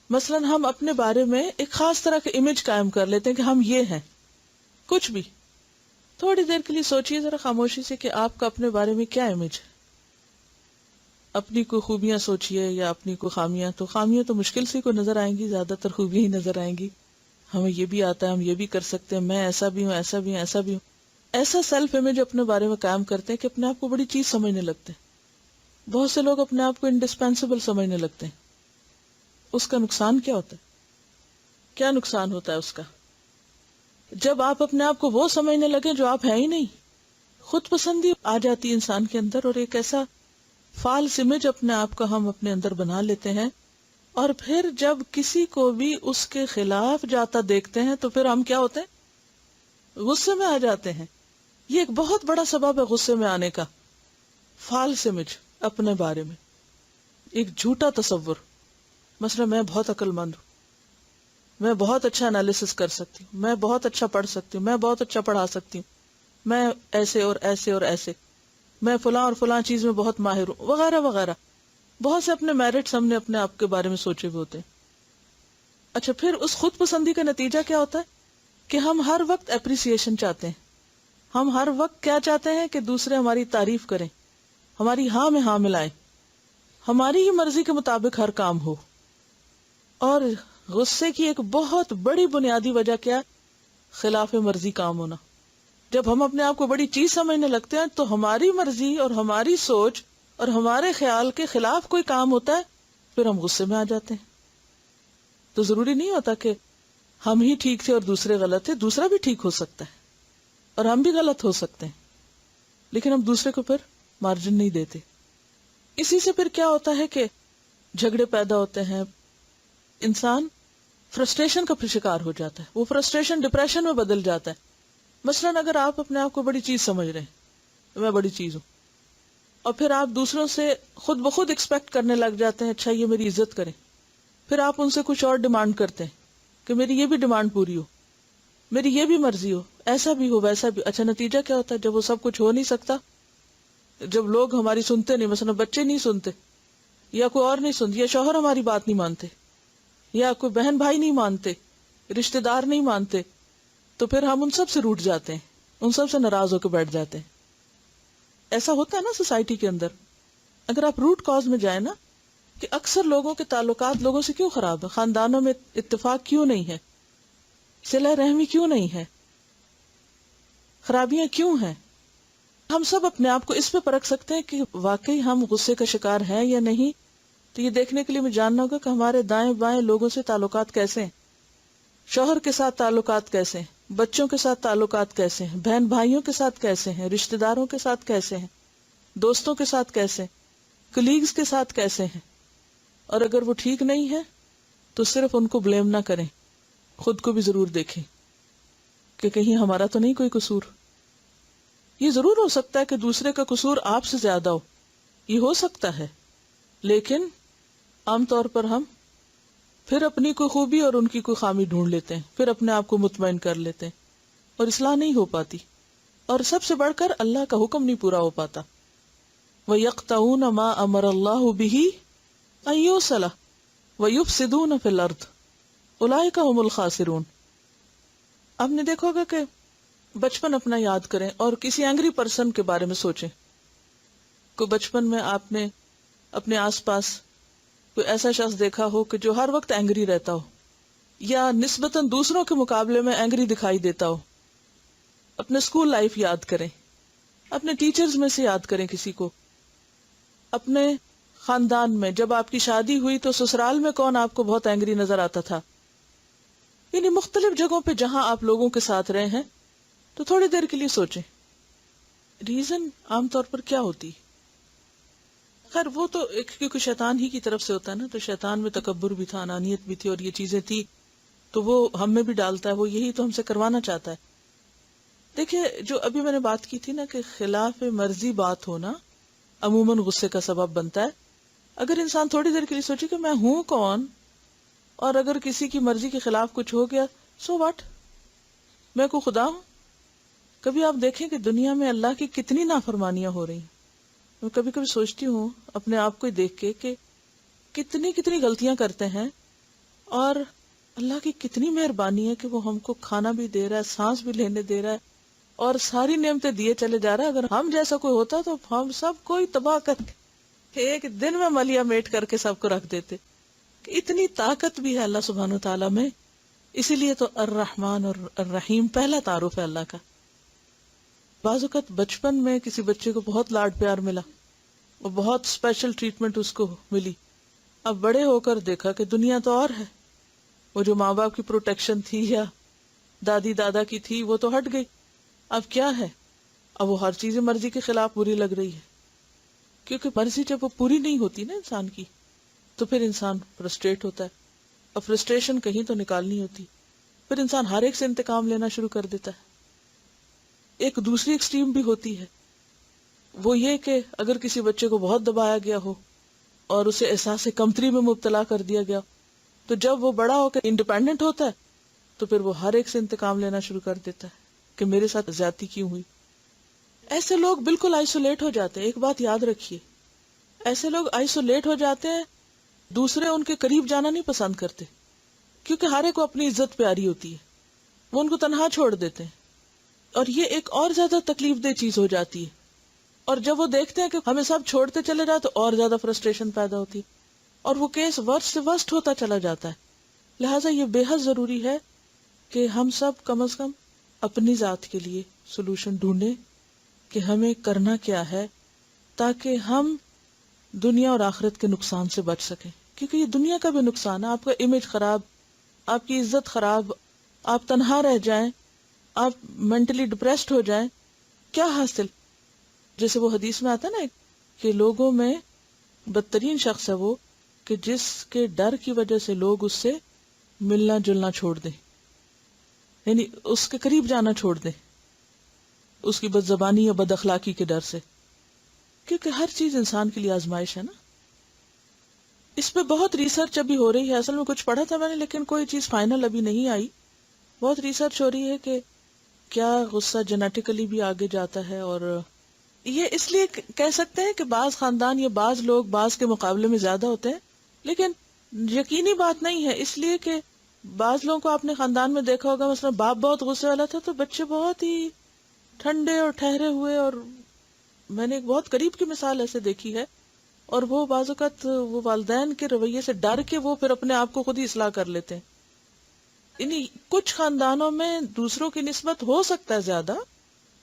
مثلا ہم اپنے بارے میں ایک خاص طرح کا امیج قائم کر لیتے ہیں کہ ہم یہ ہیں. کچھ بھی تھوڑی دیر کے لیے سوچئے ذرا خاموشی سے کہ آپ کا اپنے بارے میں کیا امیج ہے. اپنی کوئی خوبیاں سوچئے یا اپنی کوئی خامیاں. تو خامیاں تو مشکل سے کوئی نظر آئیں گی، زیادہ تر خوبیاں ہی نظر آئیں گی. ہمیں یہ بھی آتا ہے، ہم یہ بھی کر سکتے ہیں، میں ایسا بھی ہوں، ایسا بھی ہوں، ایسا بھی ہوں. ایسا سیلف امیج اپنے بارے میں قائم کرتے ہیں کہ اپنے آپ کو بڑی چیز سمجھنے لگتے ہیں. بہت سے لوگ اپنے آپ کو انڈسپینسیبل سمجھنے لگتے ہیں. اس کا نقصان کیا ہوتا ہے؟ کیا نقصان ہوتا ہے اس کا؟ جب آپ اپنے آپ کو وہ سمجھنے لگے جو آپ ہیں ہی نہیں، خود پسندی آ جاتی ہے انسان کے اندر، اور ایک ایسا فالس امیج اپنے آپ کا ہم اپنے اندر بنا لیتے ہیں. اور پھر جب کسی کو بھی اس کے خلاف جاتا دیکھتے ہیں تو پھر ہم کیا ہوتے ہیں؟ غصے میں آ جاتے ہیں. یہ ایک بہت بڑا سبب ہے غصے میں آنے کا، فالس امیج اپنے بارے میں، ایک جھوٹا تصور. مثلا میں بہت عقل مند ہوں، میں بہت اچھا انالیسس کر سکتی ہوں، میں بہت اچھا پڑھ سکتی ہوں، میں بہت اچھا پڑھا سکتی ہوں، میں ایسے اور ایسے اور ایسے، میں فلاں اور فلاں چیز میں بہت ماہر ہوں، وغیرہ وغیرہ. بہت سے اپنے میرٹس ہم نے اپنے آپ کے بارے میں سوچے ہوئے ہوتے ہیں. اچھا، پھر اس خود پسندی کا نتیجہ کیا ہوتا ہے کہ ہم ہر وقت اپریسیشن چاہتے ہیں. ہم ہر وقت کیا چاہتے ہیں کہ دوسرے ہماری تعریف کریں، ہماری ہاں میں ہاں ملائیں، ہماری ہی مرضی کے مطابق ہر کام ہو. اور غصے کی ایک بہت بڑی بنیادی وجہ کیا؟ خلاف مرضی کام ہونا. جب ہم اپنے آپ کو بڑی چیز سمجھنے لگتے ہیں تو ہماری مرضی اور ہماری سوچ اور ہمارے خیال کے خلاف کوئی کام ہوتا ہے، پھر ہم غصے میں آ جاتے ہیں. تو ضروری نہیں ہوتا کہ ہم ہی ٹھیک تھے اور دوسرے غلط تھے، دوسرا بھی ٹھیک ہو سکتا ہے اور ہم بھی غلط ہو سکتے ہیں، لیکن ہم دوسرے کو پھر مارجن نہیں دیتے. اسی سے پھر کیا ہوتا ہے کہ جھگڑے پیدا ہوتے ہیں، انسان فرسٹریشن کا پھر شکار ہو جاتا ہے، وہ فرسٹریشن ڈپریشن میں بدل جاتا ہے. مثلا اگر آپ اپنے آپ کو بڑی چیز سمجھ رہے ہیں، میں بڑی چیز ہوں، اور پھر آپ دوسروں سے خود بخود ایکسپیکٹ کرنے لگ جاتے ہیں اچھا یہ میری عزت کریں، پھر آپ ان سے کچھ اور ڈیمانڈ کرتے ہیں کہ میری یہ بھی ڈیمانڈ پوری ہو، میری یہ بھی مرضی ہو، ایسا بھی ہو ویسا بھی. اچھا، نتیجہ کیا ہوتا ہے جب وہ سب کچھ ہو نہیں سکتا؟ جب لوگ ہماری سنتے نہیں، مثلا بچے نہیں سنتے، یا کوئی اور نہیں سنتے، یا شوہر ہماری بات نہیں مانتے، یا کوئی بہن بھائی نہیں مانتے، رشتہ دار نہیں مانتے، تو پھر ہم ان سب سے روٹھ جاتے ہیں، ان سب سے ناراض ہو کے بیٹھ جاتے ہیں. ایسا ہوتا ہے نا سوسائٹی کے اندر. اگر آپ روٹ کاز میں جائیں نا کہ اکثر لوگوں کے تعلقات لوگوں سے کیوں خراب ہے، خاندانوں میں اتفاق کیوں نہیں ہے، صلہ رحمی کیوں نہیں ہے، خرابیاں کیوں ہیں، ہم سب اپنے آپ کو اس پہ پرکھ سکتے ہیں کہ واقعی ہم غصے کا شکار ہیں یا نہیں. تو یہ دیکھنے کے لیے مجھے جاننا ہوگا کہ ہمارے دائیں بائیں لوگوں سے تعلقات کیسے ہیں، شوہر کے ساتھ تعلقات کیسے ہیں، بچوں کے ساتھ تعلقات کیسے ہیں، بہن بھائیوں کے ساتھ کیسے ہیں، رشتہ داروں کے ساتھ کیسے ہیں، دوستوں کے ساتھ کیسے ہیں، کلیگز کے ساتھ کیسے ہیں. اور اگر وہ ٹھیک نہیں ہے تو صرف ان کو بلیم نہ کریں، خود کو بھی ضرور دیکھیں کہ کہیں ہمارا تو نہیں کوئی قصور. یہ ضرور ہو سکتا ہے کہ دوسرے کا قصور آپ سے زیادہ ہو، یہ ہو سکتا ہے، لیکن عام طور پر ہم پھر اپنی کوئی خوبی اور ان کی کوئی خامی ڈھونڈ لیتے ہیں، پھر اپنے آپ کو مطمئن کر لیتے ہیں، اور اصلاح نہیں ہو پاتی. اور سب سے بڑھ کر اللہ کا حکم نہیں پورا ہو پاتا. وَيَقْطَعُونَ مَا أَمَرَ اللَّهُ بِهِ أَن يُوصَلَ وَيُفْسِدُونَ فِي الْأَرْضِ أُولَٰئِكَ هُمُ الْخَاسِرُونَ. آپ نے دیکھو گا کہ بچپن اپنا یاد کریں اور کسی اینگری پرسن کے بارے میں سوچیں. کوئی بچپن میں آپ نے اپنے آس پاس کوئی ایسا شخص دیکھا ہو کہ جو ہر وقت اینگری رہتا ہو، یا نسبتاً دوسروں کے مقابلے میں اینگری دکھائی دیتا ہو. اپنے اسکول لائف یاد کریں، اپنے ٹیچرز میں سے یاد کریں کسی کو. اپنے خاندان میں جب آپ کی شادی ہوئی تو سسرال میں کون آپ کو بہت اینگری نظر آتا تھا. یعنی مختلف جگہوں پہ جہاں آپ لوگوں کے ساتھ رہے ہیں تو تھوڑی دیر کے لیے سوچیں ریزن عام طور پر کیا ہوتی. خیر وہ تو کیونکہ شیطان ہی کی طرف سے ہوتا ہے نا, تو شیطان میں تکبر بھی تھا, انانیت بھی تھی, اور یہ چیزیں تھی تو وہ ہم میں بھی ڈالتا ہے, وہ یہی تو ہم سے کروانا چاہتا ہے. دیکھیے جو ابھی میں نے بات کی تھی نا کہ خلاف مرضی بات ہونا عموماً غصے کا سبب بنتا ہے. اگر انسان تھوڑی دیر کے لیے سوچے کہ میں ہوں کون, اور اگر کسی کی مرضی کے خلاف کچھ ہو گیا سو واٹ, میں کو خدا ہوں. کبھی آپ دیکھیں کہ دنیا میں اللہ کی کتنی نافرمانیاں ہو رہی ہیں. میں کبھی کبھی سوچتی ہوں اپنے آپ کو دیکھ کے کہ کتنی غلطیاں کرتے ہیں, اور اللہ کی کتنی مہربانی ہے کہ وہ ہم کو کھانا بھی دے رہا ہے, سانس بھی لینے دے رہا ہے, اور ساری نعمتیں دیے چلے جا رہا ہے. اگر ہم جیسا کوئی ہوتا تو ہم سب کوئی تباہ کر کے ایک دن میں ملیا میٹ کر کے سب کو رکھ دیتے. اتنی طاقت بھی ہے اللہ سبحانہ وتعالیٰ میں. اسی لیے تو الرحمن اور الرحیم پہلا تعارف ہے اللہ کا. بعض اوقات بچپن میں کسی بچے کو بہت لاڈ پیار ملا, اور بہت اسپیشل ٹریٹمنٹ اس کو ملی. اب بڑے ہو کر دیکھا کہ دنیا تو اور ہے. وہ جو ماں باپ کی پروٹیکشن تھی یا دادی دادا کی تھی وہ تو ہٹ گئی. اب کیا ہے, اب وہ ہر چیز مرضی کے خلاف بری لگ رہی ہے. کیونکہ مرضی جب وہ پوری نہیں ہوتی نا انسان کی تو پھر انسان فرسٹریٹ ہوتا ہے, اور فرسٹریشن کہیں تو نکالنی ہوتی. پھر انسان ہر ایک سے انتقام لینا شروع کر دیتا ہے. ایک دوسری ایکسٹریم بھی ہوتی ہے, وہ یہ کہ اگر کسی بچے کو بہت دبایا گیا ہو اور اسے احساس کمتری میں مبتلا کر دیا گیا, تو جب وہ بڑا ہو کے انڈیپینڈنٹ ہوتا ہے تو پھر وہ ہر ایک سے انتقام لینا شروع کر دیتا ہے کہ میرے ساتھ زیادتی کیوں ہوئی. ایسے لوگ بالکل آئسولیٹ ہو جاتے ہیں. ایک بات یاد رکھیے, ایسے لوگ آئسولیٹ ہو جاتے ہیں, دوسرے ان کے قریب جانا نہیں پسند کرتے, کیونکہ ہر ایک کو اپنی عزت پیاری ہوتی ہے, وہ ان کو تنہا چھوڑ دیتے ہیں. اور یہ ایک اور زیادہ تکلیف دہ چیز ہو جاتی ہے. اور جب وہ دیکھتے ہیں کہ ہمیں سب چھوڑتے چلے جائے تو اور زیادہ فرسٹریشن پیدا ہوتی ہے, اور وہ کیس ورسٹ سے ورسٹ ہوتا چلا جاتا ہے. لہٰذا یہ بے حد ضروری ہے کہ ہم سب کم از کم اپنی ذات کے لیے سولوشن ڈھونڈیں کہ ہمیں کرنا کیا ہے تاکہ ہم دنیا اور آخرت کے نقصان سے بچ سکیں. کیونکہ یہ دنیا کا بھی نقصان ہے, آپ کا امیج خراب, آپ کی عزت خراب, آپ تنہا رہ جائیں, آپ مینٹلی ڈپریسڈ ہو جائیں, کیا حاصل. جیسے وہ حدیث میں آتا ہے نا کہ لوگوں میں بدترین شخص ہے وہ کہ جس کے ڈر کی وجہ سے لوگ اس سے ملنا جلنا چھوڑ دیں, یعنی اس کے قریب جانا چھوڑ دیں, اس کی بد زبانی یا بد اخلاقی کے ڈر سے. کیونکہ ہر چیز انسان کے لیے آزمائش ہے نا. اس پہ بہت ریسرچ ابھی ہو رہی ہے. اصل میں کچھ پڑھا تھا میں نے, لیکن کوئی چیز فائنل ابھی نہیں آئی. بہت ریسرچ ہو رہی ہے کہ کیا غصہ جینیٹیکلی بھی آگے جاتا ہے, اور یہ اس لیے کہہ سکتے ہیں کہ بعض خاندان یا بعض لوگ بعض کے مقابلے میں زیادہ ہوتے ہیں, لیکن یقینی بات نہیں ہے. اس لیے کہ بعض لوگوں کو آپ نے خاندان میں دیکھا ہوگا, مثلا باپ بہت غصے والا تھا تو بچے بہت ہی ٹھنڈے اور ٹھہرے ہوئے, اور میں نے ایک بہت قریب کی مثال ایسے دیکھی ہے. اور وہ بعض اوقات وہ والدین کے رویے سے ڈر کے وہ پھر اپنے آپ کو خود ہی اصلاح کر لیتے ہیں. یعنی کچھ خاندانوں میں دوسروں کی نسبت ہو سکتا ہے زیادہ,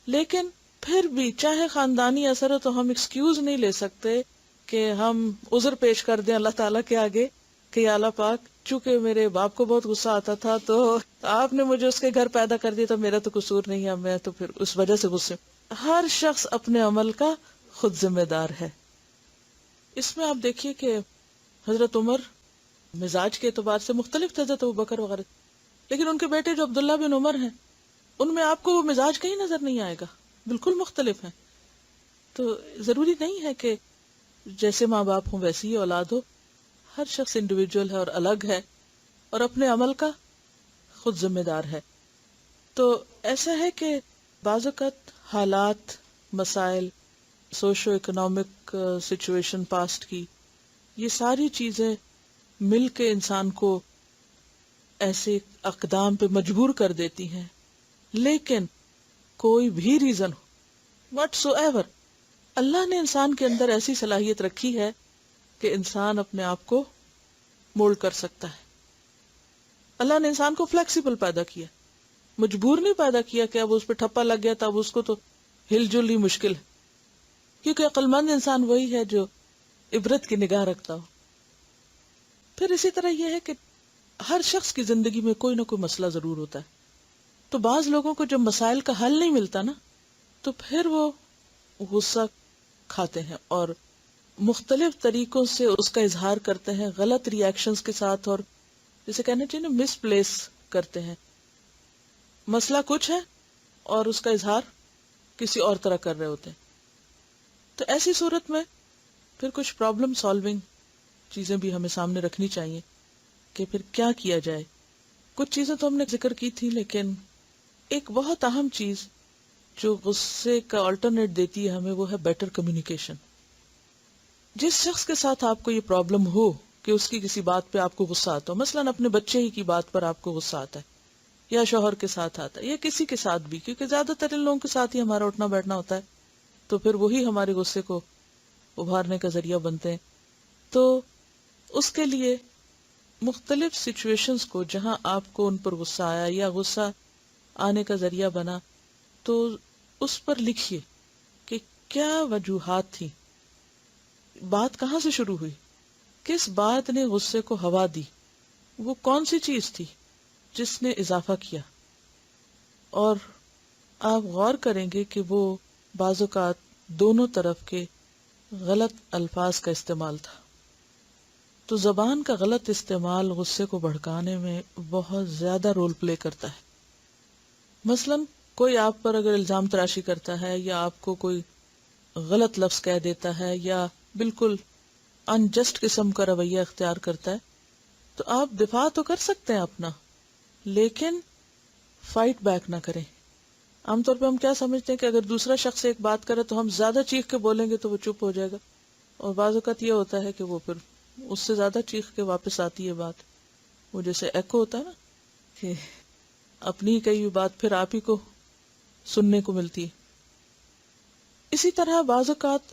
لیکن پھر بھی چاہے خاندانی اثر ہو تو ہم ایکسکیوز نہیں لے سکتے کہ ہم عذر پیش کر دیں اللہ تعالیٰ کے آگے کہ یا اللہ پاک, چونکہ میرے باپ کو بہت غصہ آتا تھا تو آپ نے مجھے اس کے گھر پیدا کر دیا, تو میرا تو قصور نہیں ہے, میں تو پھر اس وجہ سے غصے. ہر شخص اپنے عمل کا خود ذمہ دار ہے. اس میں آپ دیکھیے کہ حضرت عمر مزاج کے اعتبار سے مختلف تھے حضرت ابوبکر وغیرہ, لیکن ان کے بیٹے جو عبداللہ بن عمر ہیں ان میں آپ کو وہ مزاج کہیں نظر نہیں آئے گا, بالکل مختلف ہیں. تو ضروری نہیں ہے کہ جیسے ماں باپ ہوں ویسی ہی اولاد ہو. ہر شخص انڈیویجول ہے اور الگ ہے, اور اپنے عمل کا خود ذمہ دار ہے. تو ایسا ہے کہ بعض اوقات حالات, مسائل, سوشو اکنامک سچویشن پاسٹ کی, یہ ساری چیزیں مل کے انسان کو ایسے اقدام پہ مجبور کر دیتی ہیں. لیکن کوئی بھی ریزن ہو واٹ سو ایور, اللہ نے انسان کے اندر ایسی صلاحیت رکھی ہے کہ انسان اپنے آپ کو مولڈ کر سکتا ہے. اللہ نے انسان کو فلیکسیبل پیدا کیا, مجبور نہیں پیدا کیا کہ اب اس پہ ٹھپا لگ گیا تھا اب اس کو تو ہل جل ہی مشکل ہے، کیونکہ عقل مند انسان وہی ہے جو عبرت کی نگاہ رکھتا ہو۔ پھر اسی طرح یہ ہے کہ ہر شخص کی زندگی میں کوئی نہ کوئی مسئلہ ضرور ہوتا ہے، تو بعض لوگوں کو جب مسائل کا حل نہیں ملتا نا، تو پھر وہ غصہ کھاتے ہیں اور مختلف طریقوں سے اس کا اظہار کرتے ہیں، غلط ری ایکشنز کے ساتھ، اور جسے کہنا چاہیے نا مس پلیس کرتے ہیں۔ مسئلہ کچھ ہے اور اس کا اظہار کسی اور طرح کر رہے ہوتے ہیں۔ تو ایسی صورت میں پھر کچھ پرابلم سالونگ چیزیں بھی ہمیں سامنے رکھنی چاہیے کہ پھر کیا کیا جائے۔ کچھ چیزیں تو ہم نے ذکر کی تھی، لیکن ایک بہت اہم چیز جو غصے کا آلٹرنیٹ دیتی ہے ہمیں، وہ ہے بیٹر کمیونیکیشن۔ جس شخص کے ساتھ آپ کو یہ پرابلم ہو کہ اس کی کسی بات پہ آپ کو غصہ آتا ہو، مثلاً اپنے بچے ہی کی بات پر آپ کو غصہ آتا ہے، یا شوہر کے ساتھ آتا ہے، یا کسی کے ساتھ بھی، کیونکہ زیادہ تر ان لوگوں کے ساتھ ہی ہمارا اٹھنا بیٹھنا ہوتا ہے، تو پھر وہی ہمارے غصے کو ابھارنے کا ذریعہ بنتے ہیں۔ تو اس کے لیے مختلف سچویشنز کو جہاں آپ کو ان پر غصہ آیا یا غصہ آنے کا ذریعہ بنا، تو اس پر لکھیے کہ کیا وجوہات تھی، بات کہاں سے شروع ہوئی، کس بات نے غصے کو ہوا دی، وہ کون سی چیز تھی جس نے اضافہ کیا۔ اور آپ غور کریں گے کہ وہ بعض اوقات دونوں طرف کے غلط الفاظ کا استعمال تھا۔ تو زبان کا غلط استعمال غصے کو بھڑکانے میں بہت زیادہ رول پلے کرتا ہے۔ مثلاً کوئی آپ پر اگر الزام تراشی کرتا ہے، یا آپ کو کوئی غلط لفظ کہہ دیتا ہے، یا بالکل انجسٹ قسم کا رویہ اختیار کرتا ہے، تو آپ دفاع تو کر سکتے ہیں اپنا، لیکن فائٹ بیک نہ کریں۔ عام طور پہ ہم کیا سمجھتے ہیں کہ اگر دوسرا شخص ایک بات کرے تو ہم زیادہ چیخ کے بولیں گے تو وہ چپ ہو جائے گا، اور بعض اوقات یہ ہوتا ہے کہ وہ پھر اس سے زیادہ چیخ کے واپس آتی ہے بات، وہ جیسے ایکو ہوتا ہے نا، کہ اپنی کئی ہوئی بات پھر آپ ہی کو سننے کو ملتی ہے۔ اسی طرح بعض اوقات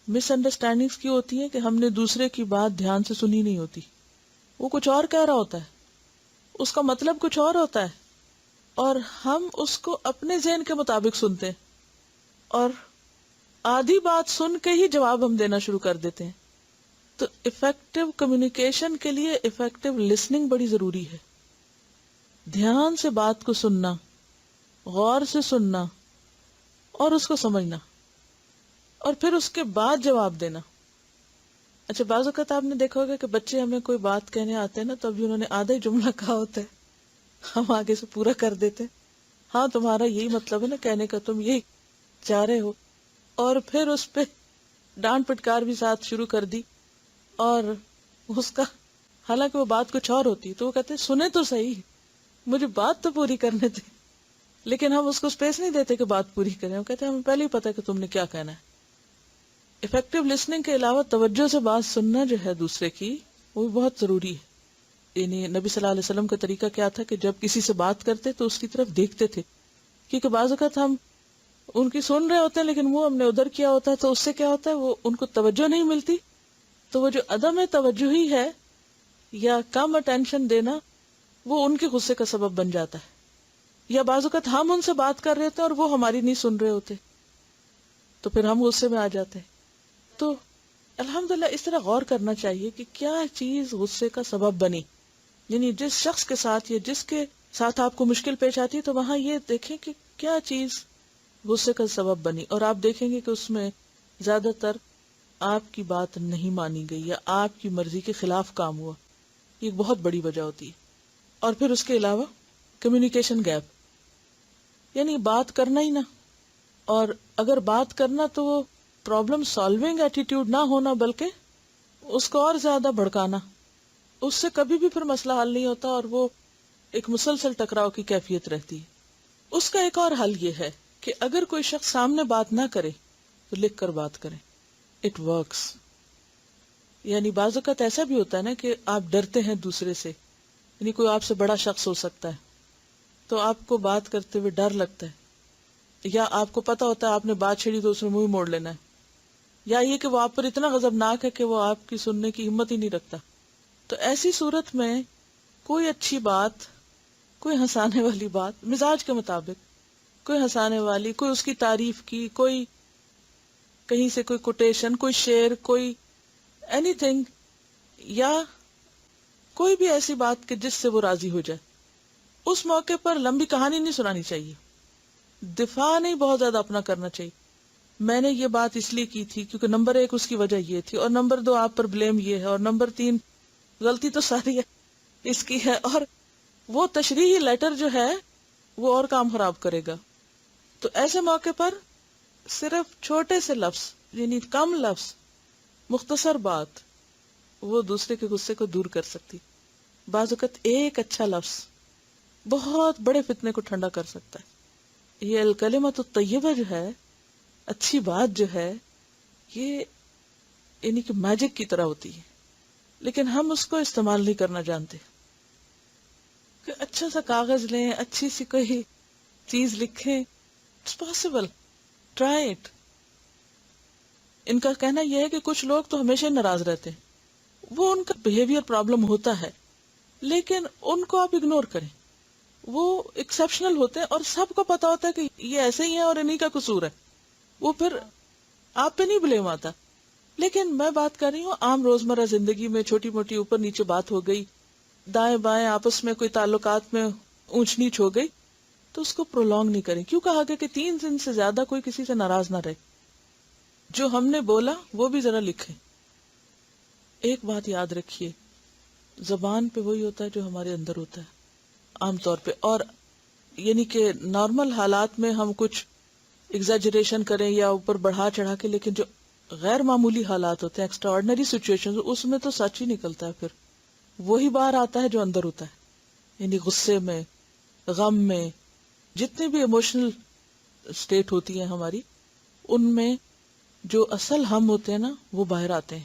مس انڈرسٹینڈنگز کی ہوتی ہیں کہ ہم نے دوسرے کی بات دھیان سے سنی نہیں ہوتی، وہ کچھ اور کہہ رہا ہوتا ہے، اس کا مطلب کچھ اور ہوتا ہے، اور ہم اس کو اپنے ذہن کے مطابق سنتے ہیں، اور آدھی بات سن کے ہی جواب ہم دینا شروع کر دیتے ہیں۔ تو افیکٹو کمیونیکیشن کے لیے افیکٹو لسننگ بڑی ضروری ہے، دھیان سے بات کو سننا، غور سے سننا اور اس کو سمجھنا، اور پھر اس کے بعد جواب دینا۔ اچھا، بعض اوقات آپ نے دیکھا ہوگا کہ بچے ہمیں کوئی بات کہنے آتے ہیں نا، تو ابھی انہوں نے آدھا ہی جملہ کہا ہوتا ہے، ہم آگے سے پورا کر دیتے ہیں، ہاں تمہارا یہی مطلب ہے نا کہنے کا، تم یہی چاہ رہے ہو، اور پھر اس پہ ڈانٹ پٹکار بھی ساتھ شروع کر دی، اور اس کا حالانکہ وہ بات کچھ اور ہوتی، تو وہ کہتے ہیں سنے تو صحیح، مجھے بات تو پوری کرنے دے، لیکن ہم اس کو اسپیس نہیں دیتے کہ بات پوری کریں، وہ کہتے ہیں ہمیں پہلے ہی پتا کہ تم نے کیا کہنا ہے۔ افیکٹو لسننگ کے علاوہ توجہ سے بات سننا جو ہے دوسرے کی، وہ بھی بہت ضروری ہے۔ یعنی نبی صلی اللہ علیہ وسلم کا طریقہ کیا تھا کہ جب کسی سے بات کرتے تو اس کی طرف دیکھتے تھے، کیونکہ بعض اوقات ہم ان کی سن رہے ہوتے ہیں لیکن وہ ہم نے ادھر کیا ہوتا ہے، تو اس سے کیا ہوتا ہے، وہ ان کو توجہ نہیں ملتی، تو وہ جو عدم توجہی ہے یا کم اٹینشن دینا، وہ ان کے غصے کا سبب بن جاتا ہے۔ یا بعض اوقات ہم ان سے بات کر رہے ہوتے ہیں اور وہ ہماری نہیں سن رہے ہوتے، تو پھر ہم غصے میں آ جاتے ہیں۔ تو الحمدللہ اس طرح غور کرنا چاہیے کہ کیا چیز غصے کا سبب بنی، یعنی جس شخص کے ساتھ یا جس کے ساتھ آپ کو مشکل پیش آتی ہے، تو وہاں یہ دیکھیں کہ کیا چیز غصے کا سبب بنی، اور آپ دیکھیں گے کہ اس میں زیادہ تر آپ کی بات نہیں مانی گئی یا آپ کی مرضی کے خلاف کام ہوا، یہ ایک بہت بڑی وجہ ہوتی ہے۔ اور پھر اس کے علاوہ کمیونیکیشن گیپ، یعنی بات کرنا ہی نہ، اور اگر بات کرنا تو وہ پرابلم سالونگ ایٹیٹیوڈ نہ ہونا، بلکہ اس کو اور زیادہ بھڑکانا، اس سے کبھی بھی پھر مسئلہ حل نہیں ہوتا، اور وہ ایک مسلسل ٹکراؤ کی کیفیت رہتی ہے۔ اس کا ایک اور حل یہ ہے کہ اگر کوئی شخص سامنے بات نہ کرے تو لکھ کر بات کریں، اٹ ورکس۔ یعنی بعض اوقات ایسا بھی ہوتا ہے نا کہ آپ ڈرتے ہیں دوسرے سے، یعنی کوئی آپ سے بڑا شخص ہو سکتا ہے، تو آپ کو بات کرتے ہوئے ڈر لگتا ہے، یا آپ کو پتا ہوتا ہے آپ نے بات چھیڑی تو اس میں منہ موڑ لینا ہے، یا یہ کہ وہ آپ پر اتنا غضبناک ہے کہ وہ آپ کی سننے کی ہمت ہی نہیں رکھتا۔ تو ایسی صورت میں کوئی اچھی بات، کوئی ہنسانے والی بات، مزاج کے مطابق کوئی ہنسانے والی، کوئی اس کی تعریف کی، کوئی کہیں سے کوئی کوٹیشن، کوئی شعر، کوئی اینی تھنگ، یا کوئی بھی ایسی بات کہ جس سے وہ راضی ہو جائے. اس موقع پر لمبی کہانی نہیں سنانی چاہیے، دفاع نہیں بہت زیادہ اپنا کرنا چاہیے. میں نے یہ بات اس لیے کی تھی کیونکہ نمبر 1 اس کی وجہ یہ تھی، اور نمبر 2 آپ پر بلیم یہ ہے، اور نمبر 3 غلطی تو ساری ہے اس کی ہے. اور وہ تشریحی لیٹر جو ہے وہ اور کام خراب کرے گا. تو ایسے موقع پر صرف چھوٹے سے لفظ، یعنی کم لفظ، مختصر بات، وہ دوسرے کے غصے کو دور کر سکتی. بعض اوقات ایک اچھا لفظ بہت بڑے فتنے کو ٹھنڈا کر سکتا ہے. یہ الکلمۃ الطیبہ جو ہے، اچھی بات جو ہے، یہ یعنی کہ میجک کی طرح ہوتی ہے، لیکن ہم اس کو استعمال نہیں کرنا جانتے. کہ اچھا سا کاغذ لیں، اچھی سی کوئی چیز لکھیں، اٹس پاسبل، ٹرائی اٹ. ان کا کہنا یہ ہے کہ کچھ لوگ تو ہمیشہ ناراض رہتے ہیں، وہ ان کا بیہیویئر پرابلم ہوتا ہے، لیکن ان کو آپ اگنور کریں. وہ ایکسیپشنل ہوتے ہیں اور سب کو پتا ہوتا ہے کہ یہ ایسے ہی ہیں اور انہی کا قصور ہے. وہ پھر آپ پہ نہیں بلیم آتا. لیکن میں بات کر رہی ہوں عام روزمرہ زندگی میں چھوٹی موٹی اوپر نیچے بات ہو گئی، دائیں بائیں آپس میں کوئی تعلقات میں اونچ نیچ ہو گئی، تو اس کو پرولونگ نہیں کریں. کیوں کہا گیا کہ 3 دن سے زیادہ کوئی کسی سے ناراض نہ رہے. جو ہم نے بولا وہ بھی ذرا لکھیں. ایک بات یاد رکھیے، زبان پہ وہی ہوتا ہے جو ہمارے اندر ہوتا ہے عام طور پہ. اور یعنی کہ نارمل حالات میں ہم کچھ ایگزیجریشن کریں یا اوپر بڑھا چڑھا کے، لیکن جو غیر معمولی حالات ہوتے ہیں، ایکسٹرا آرڈنری سچویشن، اس میں تو سچ ہی نکلتا ہے. پھر وہی باہر آتا ہے جو اندر ہوتا ہے. یعنی غصے میں، غم میں، جتنی بھی ایموشنل اسٹیٹ ہوتی ہیں ہماری، ان میں جو اصل ہم ہوتے ہیں نا وہ باہر آتے ہیں.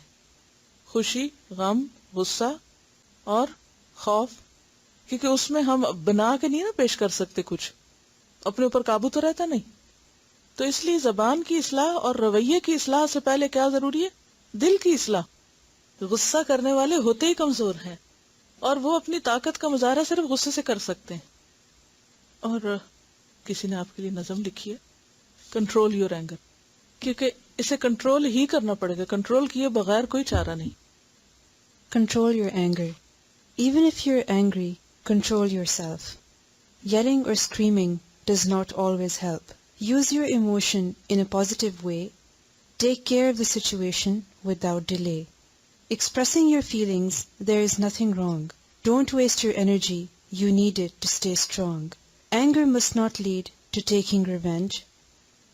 خوشی، غم، غصہ اور خوف، کیونکہ اس میں ہم بنا کے نہیں نا پیش کر سکتے، کچھ اپنے اوپر قابو تو رہتا نہیں. تو اس لیے زبان کی اصلاح اور رویے کی اصلاح سے پہلے کیا ضروری ہے؟ دل کی اصلاح. غصہ کرنے والے ہوتے ہی کمزور ہیں، اور وہ اپنی طاقت کا مظاہرہ صرف غصے سے کر سکتے ہیں. اور کسی نے آپ کے لیے نظم لکھی ہے، کنٹرول یور اینگر، کیونکہ اسے کنٹرول ہی کرنا پڑے گا، کنٹرول کیے بغیر کوئی چارہ نہیں. Control your anger. Even if you're angry, control yourself. Yelling or screaming does not always help. Use your emotion in a positive way. Take care of the situation without delay. Expressing your feelings, there is nothing wrong. Don't waste your energy. You need it to stay strong. Anger must not lead to taking revenge.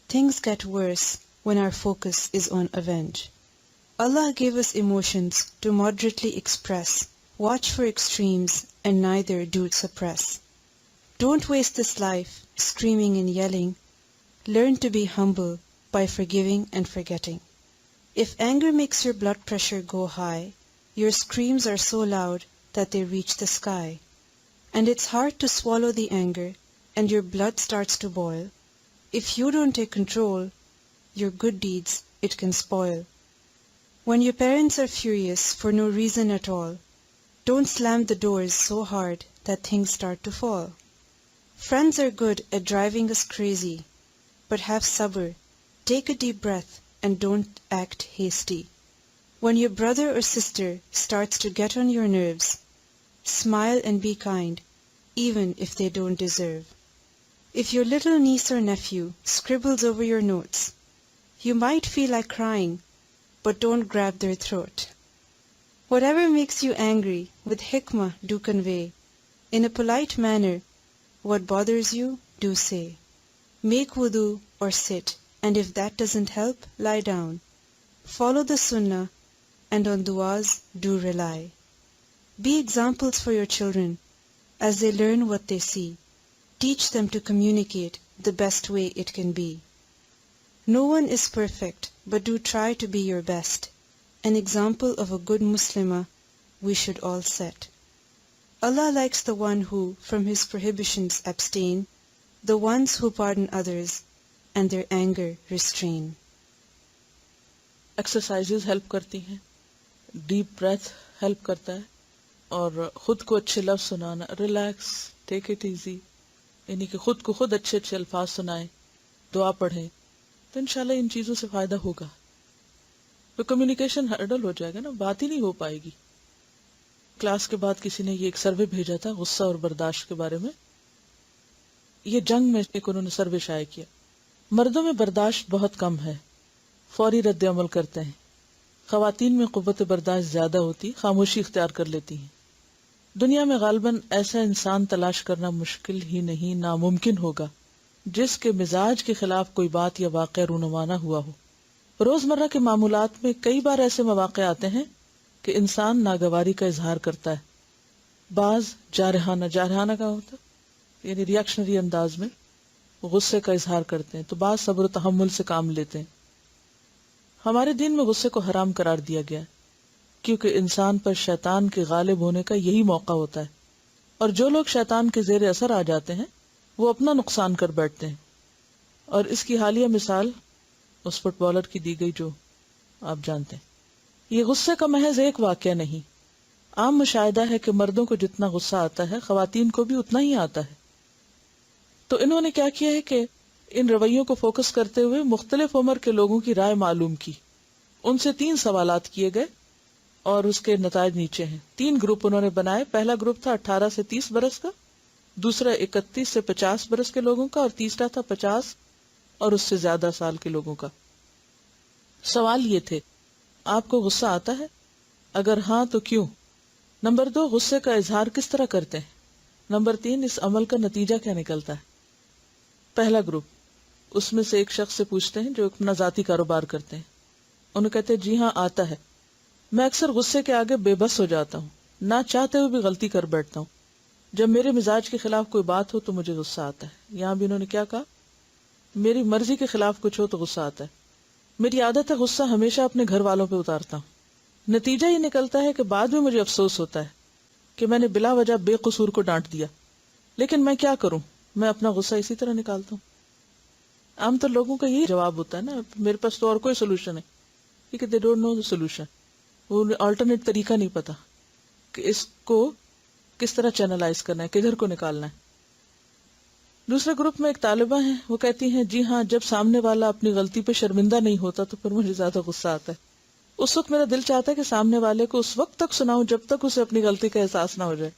Things get worse when our focus is on avenge. Allah gave us emotions to moderately express. Watch for extremes and neither do suppress. Don't waste this life screaming and yelling. Learn to be humble by forgiving and forgetting. If anger makes your blood pressure go high, your screams are so loud that they reach the sky. And it's hard to swallow the anger and your blood starts to boil. If you don't take control, your good deeds it can spoil. When your parents are furious for no reason at all, don't slam the doors so hard that things start to fall. Friends are good at driving us crazy, but have sabr. Take a deep breath and don't act hasty. When your brother or sister starts to get on your nerves, smile and be kind, even if they don't deserve. If your little niece or nephew scribbles over your notes, you might feel like crying, but don't grab their throat. Whatever makes you angry, with hikmah do convey. In a polite manner, what bothers you, do say. Make wudu or sit, and if that doesn't help, lie down. Follow the sunnah, and on du'as do rely. Be examples for your children, as they learn what they see. Teach them to communicate the best way it can be. No one is perfect, but do try to be your best. An example of a good Muslimah we should all set. Allah likes the one who from his prohibitions abstain, the ones who pardon others and their anger restrain. Exercises help کرتی ہیں، deep breath help کرتا ہے، اور خود کو اچھے لفظ سنانا، ریلیکس، ٹیک اٹ ایزی، یعنی کہ خود کو خود اچھے اچھے الفاظ سنائیں، دعا پڑھیں، تو انشاءاللہ ان چیزوں سے فائدہ ہوگا. تو کمیونیکیشن ہرڈل ہو جائے گا نا، بات ہی نہیں ہو پائے گی. کلاس کے بعد کسی نے یہ ایک سروے بھیجا تھا غصہ اور برداشت کے بارے میں. یہ جنگ میں ایک انہوں نے سروے شائع کیا. مردوں میں برداشت بہت کم ہے، فوری رد عمل کرتے ہیں. خواتین میں قوت برداشت زیادہ ہوتی، خاموشی اختیار کر لیتی ہیں. دنیا میں غالباً ایسا انسان تلاش کرنا مشکل ہی نہیں ناممکن ہوگا جس کے مزاج کے خلاف کوئی بات یا واقعہ رونما نہ ہوا ہو. روزمرہ کے معمولات میں کئی بار ایسے مواقع آتے ہیں کہ انسان ناگواری کا اظہار کرتا ہے. بعض جارحانہ کا ہوتا ہے یعنی ریاکشنری انداز میں غصے کا اظہار کرتے ہیں، تو بعض صبر و تحمل سے کام لیتے ہیں. ہمارے دین میں غصے کو حرام قرار دیا گیا ہے کیونکہ انسان پر شیطان کے غالب ہونے کا یہی موقع ہوتا ہے، اور جو لوگ شیطان کے زیر اثر آ جاتے ہیں وہ اپنا نقصان کر بیٹھتے ہیں. اور اس کی حالیہ مثال اس فٹ بالر کی دی گئی جو آپ جانتے ہیں. یہ غصے کا محض ایک واقعہ نہیں. عام مشاہدہ ہے کہ مردوں کو جتنا غصہ آتا ہے خواتین کو بھی اتنا ہی آتا ہے. تو انہوں نے کیا کیا ہے کہ ان رویوں کو فوکس کرتے ہوئے مختلف عمر کے لوگوں کی رائے معلوم کی. ان سے 3 سوالات کیے گئے اور اس کے نتائج نیچے ہیں. 3 گروپ انہوں نے بنائے. پہلا گروپ تھا 18 سے 30 برس کا، دوسرا 31 سے 50 برس کے لوگوں کا، اور تیسرا تھا 50 اور اس سے زیادہ سال کے لوگوں کا. سوال یہ تھے: آپ کو غصہ آتا ہے؟ اگر ہاں تو کیوں؟ نمبر 2، غصے کا اظہار کس طرح کرتے ہیں؟ نمبر 3، اس عمل کا نتیجہ کیا نکلتا ہے؟ پہلا گروپ، اس میں سے ایک شخص سے پوچھتے ہیں جو اپنا ذاتی کاروبار کرتے ہیں. انہوں کہتے ہیں جی ہاں آتا ہے. میں اکثر غصے کے آگے بے بس ہو جاتا ہوں، نہ چاہتے ہوئے بھی غلطی کر بیٹھتا ہوں. جب میرے مزاج کے خلاف کوئی بات ہو تو مجھے غصہ آتا ہے. یہاں بھی انہوں نے کیا کہا؟ میری مرضی کے خلاف کچھ ہو تو غصہ آتا ہے. میری عادت ہے غصہ ہمیشہ اپنے گھر والوں پہ اتارتا ہوں. نتیجہ یہ نکلتا ہے کہ بعد میں مجھے افسوس ہوتا ہے کہ میں نے بلا وجہ بے قصور کو ڈانٹ دیا. لیکن میں کیا کروں، میں اپنا غصہ اسی طرح نکالتا ہوں. عام طور لوگوں کا یہی جواب ہوتا ہے نا، میرے پاس تو اور کوئی سولوشن ہے، کیونکہ they don't know the solution. وہ آلٹرنیٹ طریقہ نہیں پتا کہ اس کو کس طرح چینلائز کرنا ہے، کدھر کو نکالنا ہے. دوسرے گروپ میں ایک طالبہ ہیں، وہ کہتی ہیں جی ہاں جب سامنے والا اپنی غلطی پہ شرمندہ نہیں ہوتا تو پھر مجھے زیادہ غصہ آتا ہے. اس وقت میرا دل چاہتا ہے کہ سامنے والے کو اس وقت تک سناؤں جب تک اسے اپنی غلطی کا احساس نہ ہو جائے.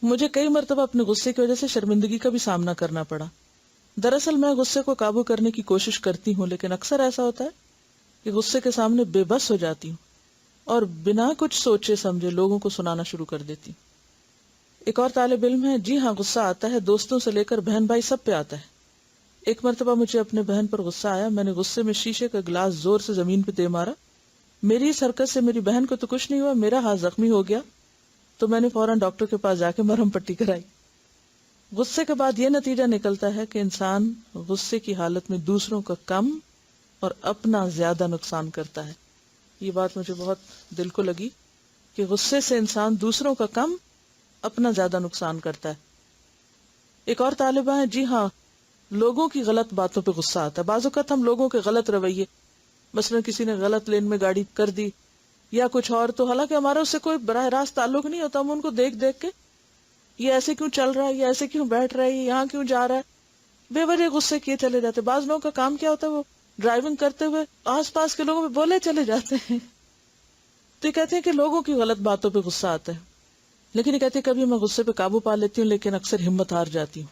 مجھے کئی مرتبہ اپنے غصے کی وجہ سے شرمندگی کا بھی سامنا کرنا پڑا. دراصل میں غصے کو قابو کرنے کی کوشش کرتی ہوں، لیکن اکثر ایسا ہوتا ہے کہ غصے کے سامنے بے بس ہو جاتی ہوں اور بنا کچھ سوچے سمجھے لوگوں کو سنانا شروع کر دیتی ہوں. ایک اور طالب علم ہے، جی ہاں غصہ آتا ہے، دوستوں سے لے کر بہن بھائی سب پہ آتا ہے. ایک مرتبہ مجھے اپنے بہن پر غصہ آیا. میں نے غصے میں شیشے کا گلاس زور سے زمین پہ دے مارا. میری اس حرکت سے میری بہن کو تو کچھ نہیں ہوا، میرا ہاتھ زخمی ہو گیا. تو میں نے فوراً ڈاکٹر کے پاس جا کے مرہم پٹی کرائی. غصے کے بعد یہ نتیجہ نکلتا ہے کہ انسان غصے کی حالت میں دوسروں کا کم اور اپنا زیادہ نقصان کرتا ہے. یہ بات مجھے بہت دل کو لگی کہ غصے سے انسان دوسروں کا کم اپنا زیادہ نقصان کرتا ہے. ایک اور طالبہ ہے، جی ہاں لوگوں کی غلط باتوں پہ غصہ آتا ہے. بعض اوقات ہم لوگوں کے غلط رویے، مثلا کسی نے غلط لین میں گاڑی کر دی یا کچھ اور، تو حالانکہ ہمارا اس سے کوئی براہ راست تعلق نہیں ہوتا، ہم ان کو دیکھ دیکھ کے یہ ایسے کیوں چل رہا ہے، یہ ایسے کیوں بیٹھ رہا ہے، یہ یہاں کیوں جا رہا ہے، بے وجہ غصے کیے چلے جاتے. بعض لوگوں کا کام کیا ہوتا ہے، وہ ڈرائیونگ کرتے ہوئے آس پاس کے لوگوں پہ بولے چلے جاتے ہیں. تو یہ کہتے ہیں کہ لوگوں کی غلط باتوں پہ غصہ آتا ہے. لیکن یہ کہتے ہیں کبھی میں غصے پہ قابو پا لیتی ہوں لیکن اکثر ہمت ہار جاتی ہوں.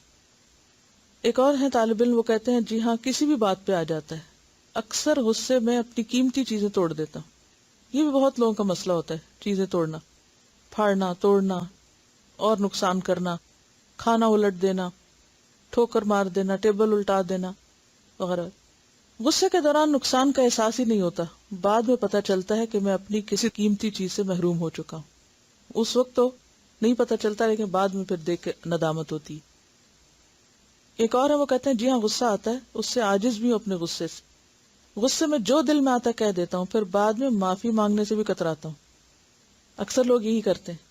ایک اور ہے طالب علم، وہ کہتے ہیں جی ہاں کسی بھی بات پہ آ جاتا ہے، اکثر غصے میں اپنی قیمتی چیزیں توڑ دیتا ہوں. یہ بھی بہت لوگوں کا مسئلہ ہوتا ہے، چیزیں توڑنا، پھاڑنا، توڑنا اور نقصان کرنا، کھانا الٹ دینا، ٹھوکر مار دینا، ٹیبل الٹا دینا وغیرہ. غصے کے دوران نقصان کا احساس ہی نہیں ہوتا، بعد میں پتہ چلتا ہے کہ میں اپنی کسی قیمتی چیز سے محروم ہو چکا ہوں. اس وقت تو نہیں پتہ چلتا لیکن بعد میں پھر دیکھ کے ندامت ہوتی ہے. ایک اور ہے، وہ کہتے ہیں جی ہاں غصہ آتا ہے، اس سے عاجز بھی ہوں اپنے غصے سے. غصے میں جو دل میں آتا کہہ دیتا ہوں، پھر بعد میں معافی مانگنے سے بھی کتراتا ہوں. اکثر لوگ یہی کرتے ہیں.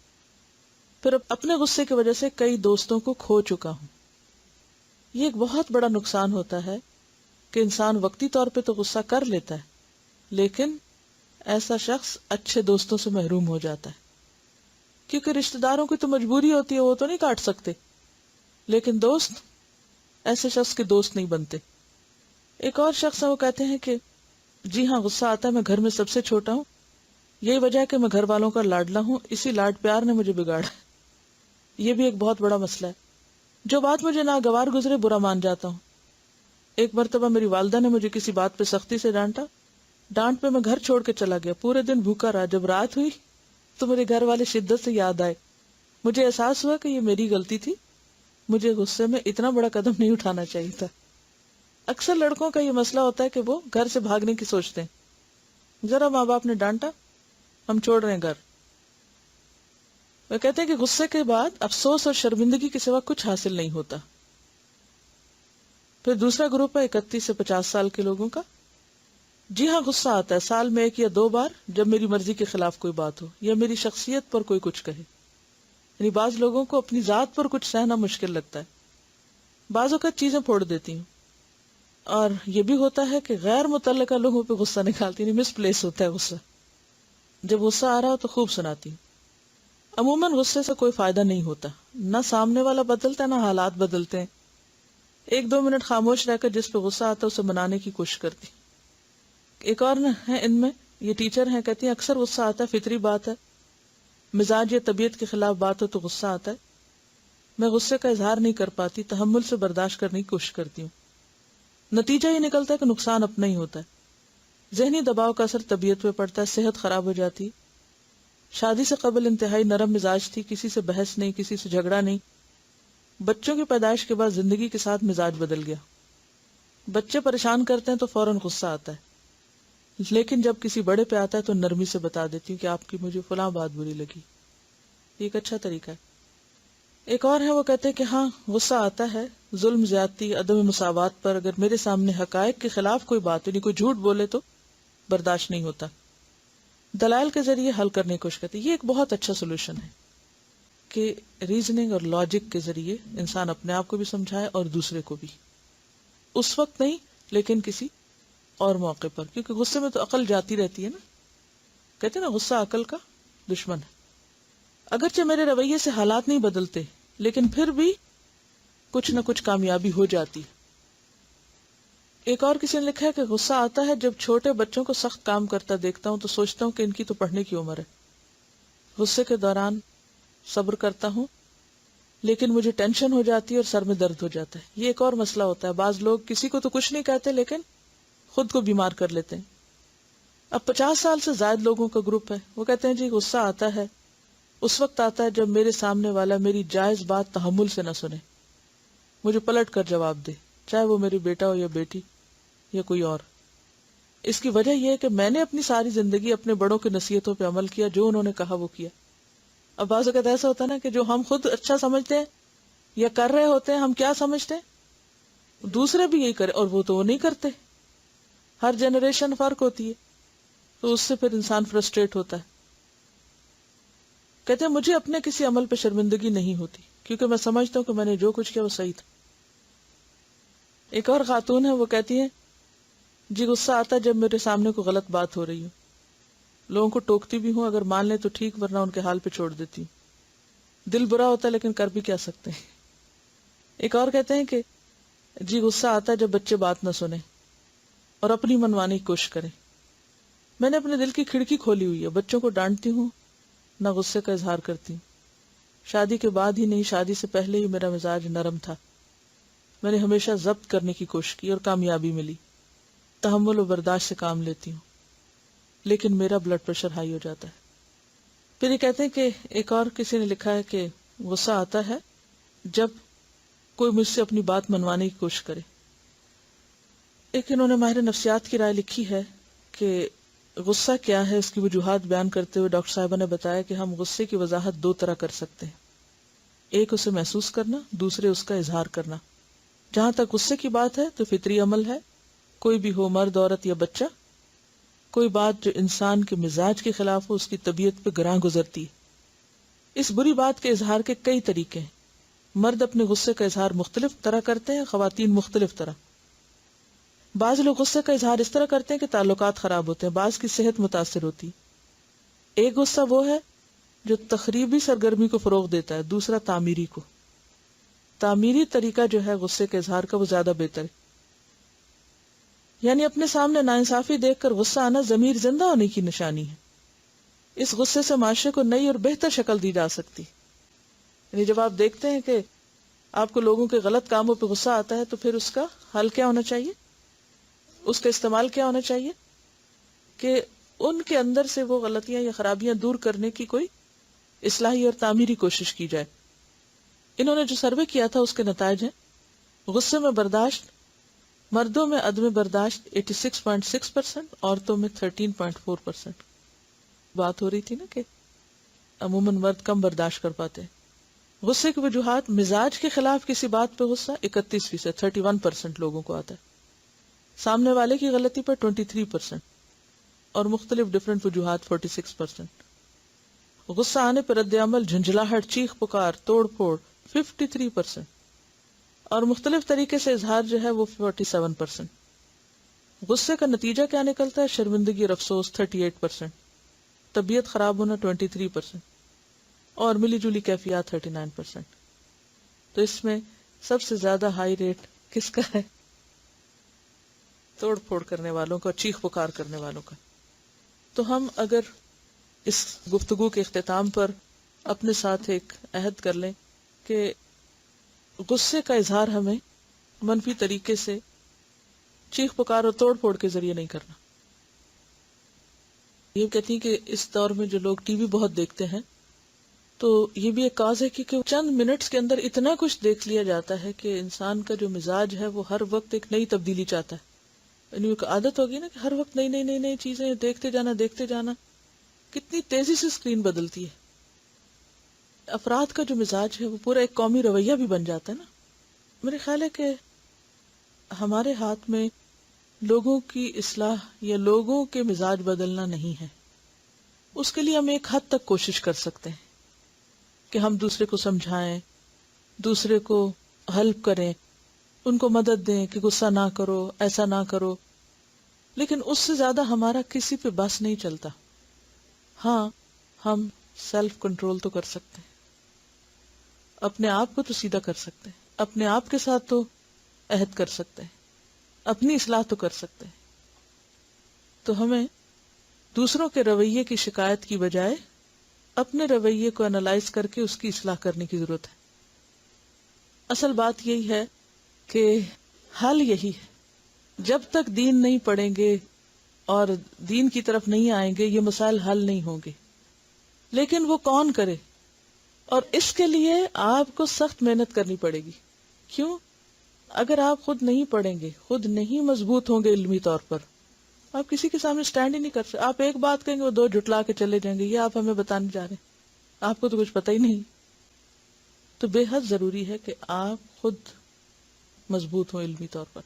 پھر اپنے غصے کی وجہ سے کئی دوستوں کو کھو چکا ہوں. یہ ایک بہت بڑا نقصان ہوتا ہے کہ انسان وقتی طور پہ تو غصہ کر لیتا ہے لیکن ایسا شخص اچھے دوستوں سے محروم ہو جاتا ہے. کیونکہ رشتہ داروں کی تو مجبوری ہوتی ہے، وہ تو نہیں کاٹ سکتے، لیکن دوست ایسے شخص کے دوست نہیں بنتے. ایک اور شخص ہے وہ کہتے ہیں کہ جی ہاں غصہ آتا ہے، میں گھر میں سب سے چھوٹا ہوں، یہی وجہ ہے کہ میں گھر والوں کا لاڈلا ہوں، اسی لاڈ پیار نے مجھے بگاڑا. یہ بھی ایک بہت بڑا مسئلہ ہے. جو بات مجھے ناگوار گزرے برا مان جاتا ہوں. ایک مرتبہ میری والدہ نے مجھے کسی بات پہ سختی سے ڈانٹا. ڈانٹ پہ میں گھر چھوڑ کے چلا گیا، پورے دن بھوکا رہا. جب رات ہوئی تو میرے گھر والے شدت سے یاد آئے. مجھے احساس ہوا کہ یہ میری غلطی تھی، مجھے غصے میں اتنا بڑا قدم نہیں اٹھانا چاہیے تھا. اکثر لڑکوں کا یہ مسئلہ ہوتا ہے کہ وہ گھر سے بھاگنے کی سوچتے ہیں. ذرا ماں باپ نے ڈانٹا، ہم چھوڑ رہے ہیں گھر. وہ کہتے ہیں کہ غصے کے بعد افسوس اور شرمندگی کے سوا کچھ حاصل نہیں ہوتا. پھر دوسرا گروپ ہے 31 سے 50 سال کے لوگوں کا. جی ہاں غصہ آتا ہے سال میں 1 یا 2 بار، جب میری مرضی کے خلاف کوئی بات ہو یا میری شخصیت پر کوئی کچھ کہے. یعنی بعض لوگوں کو اپنی ذات پر کچھ سہنا مشکل لگتا ہے. بعض اوقات چیزیں پھوڑ دیتی ہوں. اور یہ بھی ہوتا ہے کہ غیر متعلقہ لوگوں پہ غصہ نکالتی ہوں، مس پلیس ہوتا ہے غصہ. جب غصہ آ رہا ہو تو خوب سناتی ہوں. عموماً غصے سے کوئی فائدہ نہیں ہوتا، نہ سامنے والا بدلتا ہے نہ حالات بدلتے ہیں. 1-2 منٹ خاموش رہ کر جس پہ غصہ آتا ہے اسے منانے کی کوشش کرتی. ایک اور ہے ان میں، یہ ٹیچر ہیں، کہتی ہیں اکثر غصہ آتا ہے، فطری بات ہے. مزاج یا طبیعت کے خلاف بات ہو تو غصہ آتا ہے. میں غصے کا اظہار نہیں کر پاتی، تحمل سے برداشت کرنے کی کوشش کرتی ہوں. نتیجہ یہ نکلتا ہے کہ نقصان اپنا ہی ہوتا ہے. ذہنی دباؤ کا اثر طبیعت پہ پڑتا ہے، صحت خراب ہو جاتی. شادی سے قبل انتہائی نرم مزاج تھی، کسی سے بحث نہیں، کسی سے جھگڑا نہیں. بچوں کی پیدائش کے بعد زندگی کے ساتھ مزاج بدل گیا. بچے پریشان کرتے ہیں تو فوراً غصہ آتا ہے، لیکن جب کسی بڑے پہ آتا ہے تو نرمی سے بتا دیتی ہوں کہ آپ کی مجھے فلاں بات بری لگی. یہ ایک اچھا طریقہ ہے. ایک اور ہے وہ کہتے ہیں کہ ہاں غصہ آتا ہے ظلم، زیادتی، عدم مساوات پر. اگر میرے سامنے حقائق کے خلاف کوئی بات، یعنی کوئی جھوٹ بولے تو برداشت نہیں ہوتا. دلائل کے ذریعے حل کرنے کی کوشش کرتی. یہ ایک بہت اچھا سولوشن ہے کہ ریزننگ اور لاجک کے ذریعے انسان اپنے آپ کو بھی سمجھائے اور دوسرے کو بھی. اس وقت نہیں لیکن کسی اور موقع پر، کیونکہ غصے میں تو عقل جاتی رہتی ہے نا. کہتے ہیں نا غصہ عقل کا دشمن ہے. اگرچہ میرے رویے سے حالات نہیں بدلتے لیکن پھر بھی کچھ نہ کچھ کامیابی ہو جاتی. ایک اور کسی نے لکھا ہے کہ غصہ آتا ہے جب چھوٹے بچوں کو سخت کام کرتا دیکھتا ہوں تو سوچتا ہوں کہ ان کی تو پڑھنے کی عمر ہے. غصے کے دوران صبر کرتا ہوں لیکن مجھے ٹینشن ہو جاتی ہے اور سر میں درد ہو جاتا ہے. یہ ایک اور مسئلہ ہوتا ہے. بعض لوگ کسی کو تو کچھ نہیں کہتے لیکن خود کو بیمار کر لیتے ہیں. اب 50 سال سے زائد لوگوں کا گروپ ہے. وہ کہتے ہیں جی غصہ آتا ہے اس وقت آتا ہے جب میرے سامنے والا میری جائز بات تحمل سے نہ سنے، مجھے پلٹ کر جواب دے، چاہے وہ میری بیٹا ہو یا بیٹی یا کوئی اور. اس کی وجہ یہ ہے کہ میں نے اپنی ساری زندگی اپنے بڑوں کی نصیحتوں پہ عمل کیا، جو انہوں نے کہا وہ کیا. اب بعض اوقات ایسا ہوتا ہے نا کہ جو ہم خود اچھا سمجھتے ہیں یا کر رہے ہوتے ہیں، ہم کیا سمجھتے ہیں دوسرے بھی یہی کرے، اور وہ تو وہ نہیں کرتے. ہر جنریشن فرق ہوتی ہے تو اس سے پھر انسان فرسٹریٹ ہوتا ہے. کہتے ہیں مجھے اپنے کسی عمل پہ شرمندگی نہیں ہوتی کیونکہ میں سمجھتا ہوں کہ میں نے جو کچھ کیا وہ صحیح تھا. ایک اور خاتون ہے وہ کہتی ہیں جی غصہ آتا ہے جب میرے سامنے کوئی غلط بات ہو رہی ہو، لوگوں کو ٹوکتی بھی ہوں، اگر مان لیں تو ٹھیک ورنہ ان کے حال پہ چھوڑ دیتی ہوں. دل برا ہوتا ہے لیکن کر بھی کیا سکتے ہیں. ایک اور کہتے ہیں کہ جی غصہ آتا ہے جب بچے بات نہ سنیں اور اپنی منوانے کی کوشش کریں. میں نے اپنے دل کی کھڑکی کھولی ہوئی ہے، بچوں کو ڈانٹتی ہوں نہ غصے کا اظہار کرتی ہوں. شادی کے بعد ہی نہیں، شادی سے پہلے ہی میرا مزاج نرم تھا. میں نے ہمیشہ ضبط کرنے کی کوشش کی اور کامیابی ملی. تحمل و برداشت سے کام لیتی ہوں لیکن میرا بلڈ پریشر ہائی ہو جاتا ہے. پھر یہ کہتے ہیں کہ ایک اور کسی نے لکھا ہے کہ غصہ آتا ہے جب کوئی مجھ سے اپنی بات منوانے کی کوشش کرے. ایک انہوں نے ماہر نفسیات کی رائے لکھی ہے کہ غصہ کیا ہے، اس کی وجوہات بیان کرتے ہوئے ڈاکٹر صاحبہ نے بتایا کہ ہم غصے کی وضاحت 2 طرح کر سکتے ہیں. ایک اسے محسوس کرنا، دوسرے اس کا اظہار کرنا. جہاں تک غصے کی بات ہے تو فطری عمل ہے، کوئی بھی ہو، مرد عورت یا بچہ. کوئی بات جو انسان کے مزاج کے خلاف ہو اس کی طبیعت پہ گراں گزرتی ہے. اس بری بات کے اظہار کے کئی طریقے ہیں. مرد اپنے غصے کا اظہار مختلف طرح کرتے ہیں، خواتین مختلف طرح. بعض لوگ غصے کا اظہار اس طرح کرتے ہیں کہ تعلقات خراب ہوتے ہیں، بعض کی صحت متاثر ہوتی. ایک غصہ وہ ہے جو تخریبی سرگرمی کو فروغ دیتا ہے، دوسرا تعمیری کو. تعمیری طریقہ جو ہے غصے کے اظہار کا وہ زیادہ بہتر ہے. یعنی اپنے سامنے ناانصافی دیکھ کر غصہ آنا ضمیر زندہ ہونے کی نشانی ہے. اس غصے سے معاشرے کو نئی اور بہتر شکل دی جا سکتی. یعنی جب آپ دیکھتے ہیں کہ آپ کو لوگوں کے غلط کاموں پہ غصہ آتا ہے تو پھر اس کا حل کیا ہونا چاہیے, اس کا استعمال کیا ہونا چاہیے کہ ان کے اندر سے وہ غلطیاں یا خرابیاں دور کرنے کی کوئی اصلاحی اور تعمیری کوشش کی جائے. انہوں نے جو سروے کیا تھا اس کے نتائج ہیں: غصے میں برداشت مردوں میں عدم برداشت 86.6%, عورتوں میں 13.4%. بات ہو رہی تھی نا کہ عموماً مرد کم برداشت کر پاتے ہیں. غصے کی وجوہات: مزاج کے خلاف کسی بات پہ غصہ 31%, 31% لوگوں کو آتا ہے. سامنے والے کی غلطی پر 23% اور مختلف ڈفرینٹ وجوہات 46%. غصہ آنے پر رد عمل جھنجھلاہٹ, چیخ پکار, توڑ پھوڑ 53% اور مختلف طریقے سے اظہار جو ہے وہ 47%. غصے کا نتیجہ کیا نکلتا ہے؟ شرمندگی اور افسوس 38%, طبیعت خراب ہونا 23% اور ملی جلی کیفیات 39%. تو اس میں سب سے زیادہ ہائی ریٹ کس کا ہے؟ توڑ پھوڑ کرنے والوں کا, چیخ پکار کرنے والوں کا. تو ہم اگر اس گفتگو کے اختتام پر اپنے ساتھ ایک عہد کر لیں کہ غصے کا اظہار ہمیں منفی طریقے سے چیخ پکار اور توڑ پھوڑ کے ذریعے نہیں کرنا. یہ کہتی ہیں کہ اس دور میں جو لوگ ٹی وی بہت دیکھتے ہیں تو یہ بھی ایک کاز ہے کیونکہ چند منٹس کے اندر اتنا کچھ دیکھ لیا جاتا ہے کہ انسان کا جو مزاج ہے وہ ہر وقت ایک نئی تبدیلی چاہتا ہے. یعنی ایک عادت ہوگی نا کہ ہر وقت نئی نئی نئی نئی چیزیں دیکھتے جانا. کتنی تیزی سے اسکرین بدلتی ہے. افراد کا جو مزاج ہے وہ پورا ایک قومی رویہ بھی بن جاتا ہے نا. میرے خیال ہے کہ ہمارے ہاتھ میں لوگوں کی اصلاح یا لوگوں کے مزاج بدلنا نہیں ہے. اس کے لیے ہم ایک حد تک کوشش کر سکتے ہیں کہ ہم دوسرے کو سمجھائیں, دوسرے کو ہیلپ کریں, ان کو مدد دیں کہ غصہ نہ کرو, ایسا نہ کرو. لیکن اس سے زیادہ ہمارا کسی پہ بس نہیں چلتا. ہاں, ہم سیلف کنٹرول تو کر سکتے ہیں, اپنے آپ کو تو سیدھا کر سکتے ہیں, اپنے آپ کے ساتھ تو عہد کر سکتے ہیں, اپنی اصلاح تو کر سکتے ہیں. تو ہمیں دوسروں کے رویے کی شکایت کی بجائے اپنے رویے کو انالائز کر کے اس کی اصلاح کرنے کی ضرورت ہے. اصل بات یہی ہے کہ حل یہی ہے. جب تک دین نہیں پڑھیں گے اور دین کی طرف نہیں آئیں گے یہ مسائل حل نہیں ہوں گے. لیکن وہ کون کرے؟ اور اس کے لیے آپ کو سخت محنت کرنی پڑے گی. کیوں؟ اگر آپ خود نہیں پڑھیں گے, خود نہیں مضبوط ہوں گے علمی طور پر, آپ کسی کے سامنے سٹینڈ ہی نہیں کر سکتے. آپ ایک بات کہیں گے وہ دو جھٹلا کے چلے جائیں گے, یہ آپ ہمیں بتانے جا رہے ہیں, آپ کو تو کچھ پتہ ہی نہیں. تو بے حد ضروری ہے کہ آپ خود مضبوط ہوں علمی طور پر.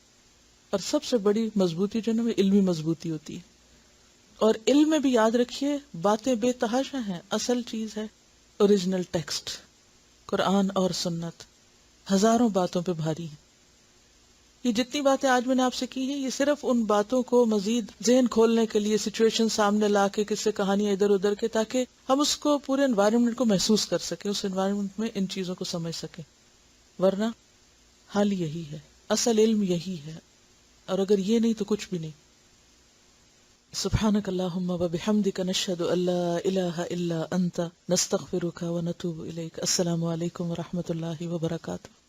اور سب سے بڑی مضبوطی جو ہے وہ علمی مضبوطی ہوتی ہے. اور علم میں بھی یاد رکھیے باتیں بے تحاشا ہیں, اصل چیز ہے اوریجنل ٹیکسٹ, قرآن اور سنت. ہزاروں باتوں پہ بھاری ہے. یہ جتنی باتیں آج میں نے آپ سے کی ہیں یہ صرف ان باتوں کو مزید ذہن کھولنے کے لیے, سچویشن سامنے لا کے, قصے کہانیاں ادھر ادھر کے, تاکہ ہم اس کو پورے انوائرمنٹ کو محسوس کر سکیں, اس انوائرمنٹ میں ان چیزوں کو سمجھ سکیں. ورنہ حال یہی ہے, اصل علم یہی ہے, اور اگر یہ نہیں تو کچھ بھی نہیں. سبحانک اللہم و بحمدک نشہد ان لا الہ الا انت نستغفرک و نتوب الیک. السلام علیکم و رحمۃ اللہ وبرکاتہ.